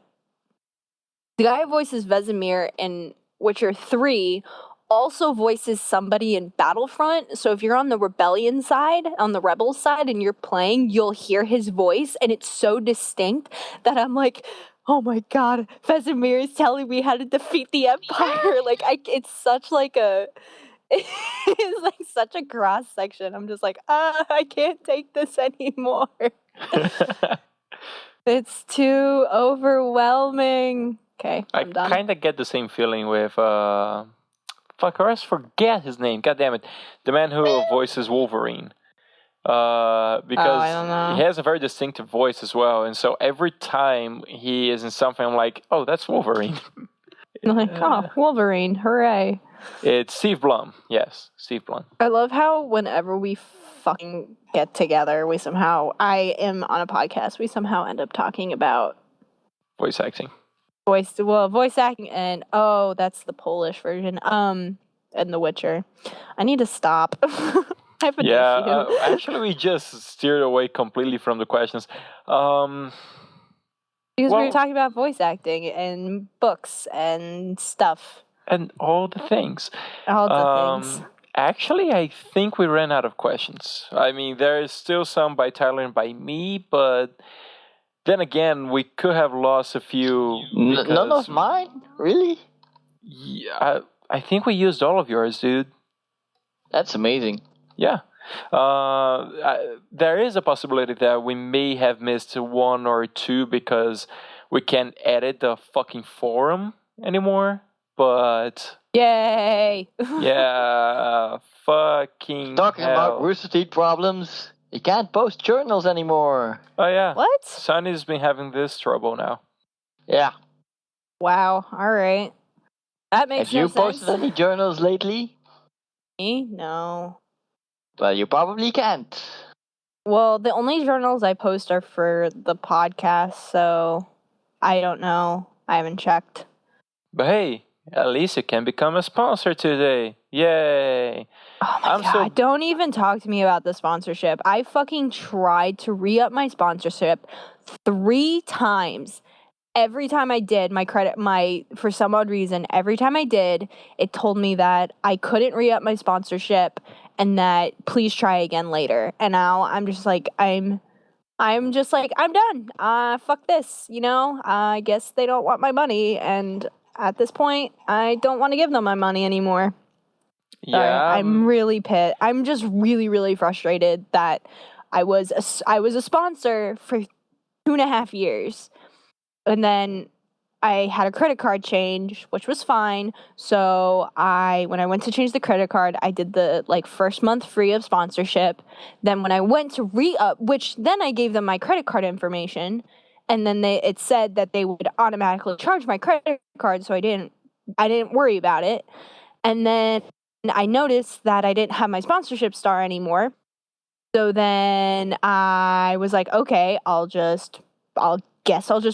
[SPEAKER 3] Witcher 3 also voices somebody in Battlefront. So if you're on the rebellion side, on the rebel side, and you're playing, you'll hear his voice, and it's so distinct that I'm like, oh my god, Vesemir is telling me how to defeat the Empire. Like, it's such like a, it's like such a cross section. I'm just like, I can't take this anymore. It's too overwhelming. Okay, I'm done.
[SPEAKER 2] I kind of get the same feeling with, fuck, I always forget his name. God damn it. The man who voices Wolverine. Because
[SPEAKER 3] I don't know.
[SPEAKER 2] he has a very distinctive voice as well. And so every time he is in something, I'm like, oh, that's Wolverine.
[SPEAKER 3] I'm like, oh, Wolverine, hooray.
[SPEAKER 2] It's Steve Blum. Yes, Steve Blum.
[SPEAKER 3] I love how whenever we fucking get together, I am on a podcast, we somehow end up talking about
[SPEAKER 2] Voice acting.
[SPEAKER 3] voice acting, and that's the Polish version, and The Witcher. I need to stop. I have an issue.
[SPEAKER 2] Actually, we just steered away completely from the questions.
[SPEAKER 3] Because we were talking about voice acting and books and stuff.
[SPEAKER 2] And all the things.
[SPEAKER 3] Things.
[SPEAKER 2] Actually, I think we ran out of questions. I mean, there is still some by Tyler and by me, but then again, we could have lost a few.
[SPEAKER 1] None of mine? Really?
[SPEAKER 2] Yeah, I think we used all of yours, dude.
[SPEAKER 1] That's amazing.
[SPEAKER 2] Yeah. There is a possibility that we may have missed 1 or 2 because we can't edit the fucking forum anymore. But
[SPEAKER 3] yay!
[SPEAKER 2] Yeah, fucking
[SPEAKER 1] Talking
[SPEAKER 2] hell.
[SPEAKER 1] about Rooster Teeth problems, you can't post journals anymore.
[SPEAKER 2] Oh yeah.
[SPEAKER 3] What?
[SPEAKER 2] Sonny's been having this trouble now.
[SPEAKER 1] Yeah.
[SPEAKER 3] Wow. All right. That makes
[SPEAKER 1] Have
[SPEAKER 3] no
[SPEAKER 1] you posted
[SPEAKER 3] sense.
[SPEAKER 1] any journals lately?
[SPEAKER 3] Me? No.
[SPEAKER 1] Well, you probably can't.
[SPEAKER 3] Well, the only journals I post are for the podcast, so I don't know. I haven't checked.
[SPEAKER 2] But hey, at least you can become a sponsor today. Yay!
[SPEAKER 3] Oh my god, don't even talk to me about the sponsorship. I fucking tried to re-up my sponsorship 3 times. Every time I did, for some odd reason, every time I did, it told me that I couldn't re-up my sponsorship and that please try again later. And now I'm just like, I'm done. Fuck this, I guess they don't want my money, and at this point, I don't want to give them my money anymore.
[SPEAKER 2] Yeah,
[SPEAKER 3] I'm really pissed. I'm just really, really frustrated that I was a sponsor for 2.5 years, and then I had a credit card change, which was fine. So when I went to change the credit card, I did the first month free of sponsorship. Then when I went to re-up, which then I gave them my credit card information, and then it said that they would automatically charge my credit card, so I didn't worry about it. And then I noticed that I didn't have my sponsorship star anymore. So then I was like, okay, I'll just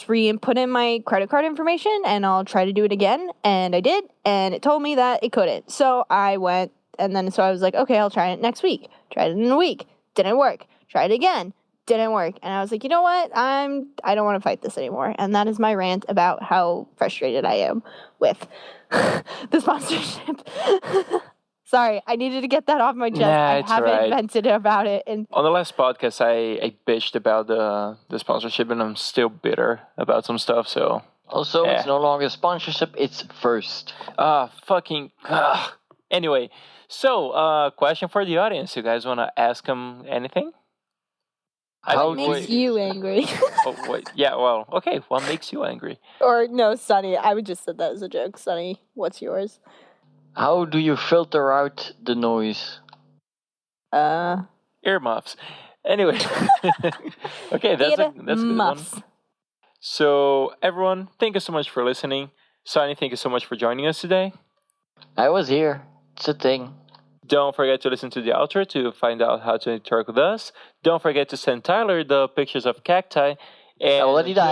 [SPEAKER 3] re-input in my credit card information and I'll try to do it again. And I did, and it told me that it couldn't. So I went, and then so I was like, okay, I'll try it next week. Tried it in a week. Didn't work. Tried it again. Didn't work. And I was like, you know what? I don't want to fight this anymore. And that is my rant about how frustrated I am with the sponsorship. Sorry, I needed to get that off my chest. I haven't vented about it.
[SPEAKER 2] On the last podcast, I bitched about the sponsorship, and I'm still bitter about some stuff. So
[SPEAKER 1] also, it's no longer sponsorship; it's first.
[SPEAKER 2] Anyway, so question for the audience: you guys want to ask them anything?
[SPEAKER 3] What makes you angry?
[SPEAKER 2] Okay. What makes you angry?
[SPEAKER 3] Or no, Sonny. I would just said that as a joke. Sonny, what's yours?
[SPEAKER 1] How do you filter out the noise?
[SPEAKER 2] Earmuffs. Anyway. Okay, that's a good one. So, everyone, thank you so much for listening. Sonny, thank you so much for joining us today.
[SPEAKER 1] I was here. It's a thing.
[SPEAKER 2] Don't forget to listen to the outro to find out how to interact with us. Don't forget to send Tyler the pictures of cacti. And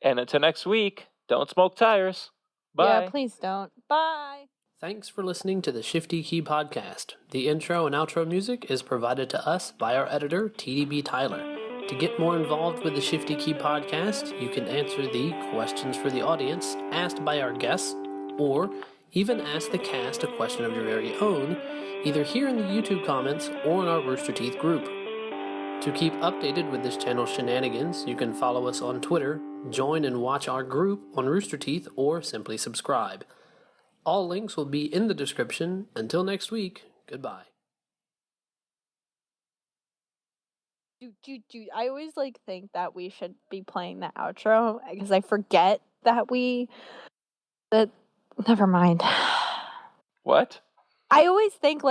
[SPEAKER 2] until next week, don't smoke tires. Bye.
[SPEAKER 3] Yeah, please don't. Bye.
[SPEAKER 4] Thanks for listening to the Shifty Key Podcast. The intro and outro music is provided to us by our editor, TDBTyler. To get more involved with the Shifty Key Podcast, you can answer the questions for the audience asked by our guests, or even ask the cast a question of your very own, either here in the YouTube comments or in our Rooster Teeth group. To keep updated with this channel's shenanigans, you can follow us on Twitter, join and watch our group on Rooster Teeth, or simply subscribe. All links will be in the description. Until next week, goodbye.
[SPEAKER 3] I always think that we should be playing the outro because I forget that never mind.
[SPEAKER 2] What?
[SPEAKER 3] I always think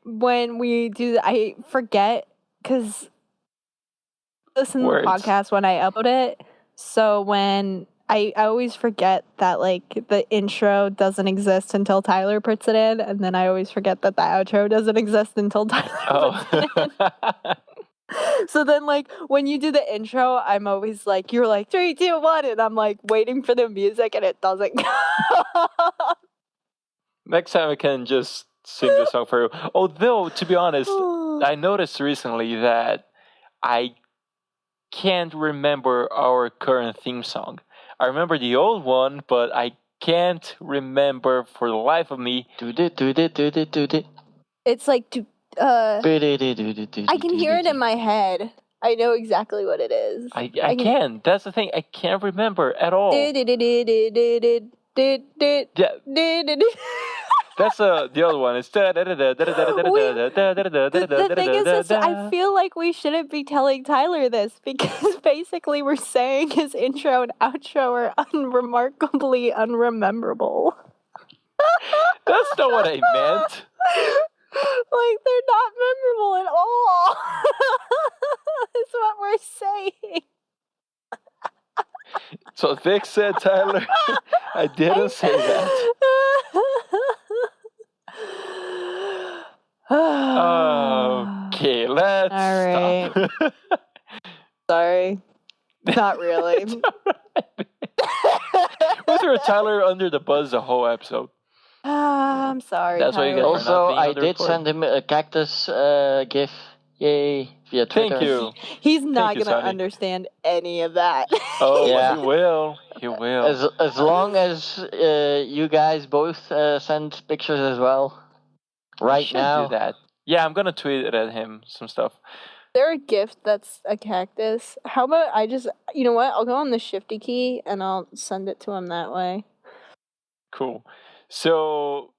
[SPEAKER 3] when we do I forget because listen to the podcast when I upload it. So when I always forget that the intro doesn't exist until Tyler puts it in, and then I always forget that the outro doesn't exist until Tyler puts it in. So then when you do the intro, I'm always you're 3, 2, 1, and I'm waiting for the music and it doesn't come.
[SPEAKER 2] Next time I can just sing the song for you. Although, to be honest, I noticed recently that I can't remember our current theme song. I remember the old one, but I can't remember for the life of me.
[SPEAKER 3] It's I can hear it in my head. I know exactly what it is.
[SPEAKER 2] I can. That's the thing. I can't remember at all. That's the other one. It's
[SPEAKER 3] the thing is, I feel like we shouldn't be telling Tyler this because basically we're saying his intro and outro are unremarkably unrememberable.
[SPEAKER 2] That's not what I meant.
[SPEAKER 3] They're not memorable at all. That's what we're saying.
[SPEAKER 2] So Vic said, Tyler. I didn't say that. Okay, let's stop.
[SPEAKER 3] Sorry. Not really.
[SPEAKER 2] Was there a Tyler under the bus the whole episode?
[SPEAKER 3] I'm sorry.
[SPEAKER 2] That's why you get.
[SPEAKER 1] Also, I did send him a cactus gif. Yay. Via Twitter.
[SPEAKER 2] Thank you.
[SPEAKER 3] He's not going to understand any of that.
[SPEAKER 2] Oh, yeah. He will. He will.
[SPEAKER 1] As long as you guys both send pictures as well. Right now.
[SPEAKER 2] Do that. Yeah, I'm going to tweet it at him, some stuff.
[SPEAKER 3] There a gift that's a cactus? How about you know what? I'll go on the Shifty key and I'll send it to him that way.
[SPEAKER 2] Cool. So,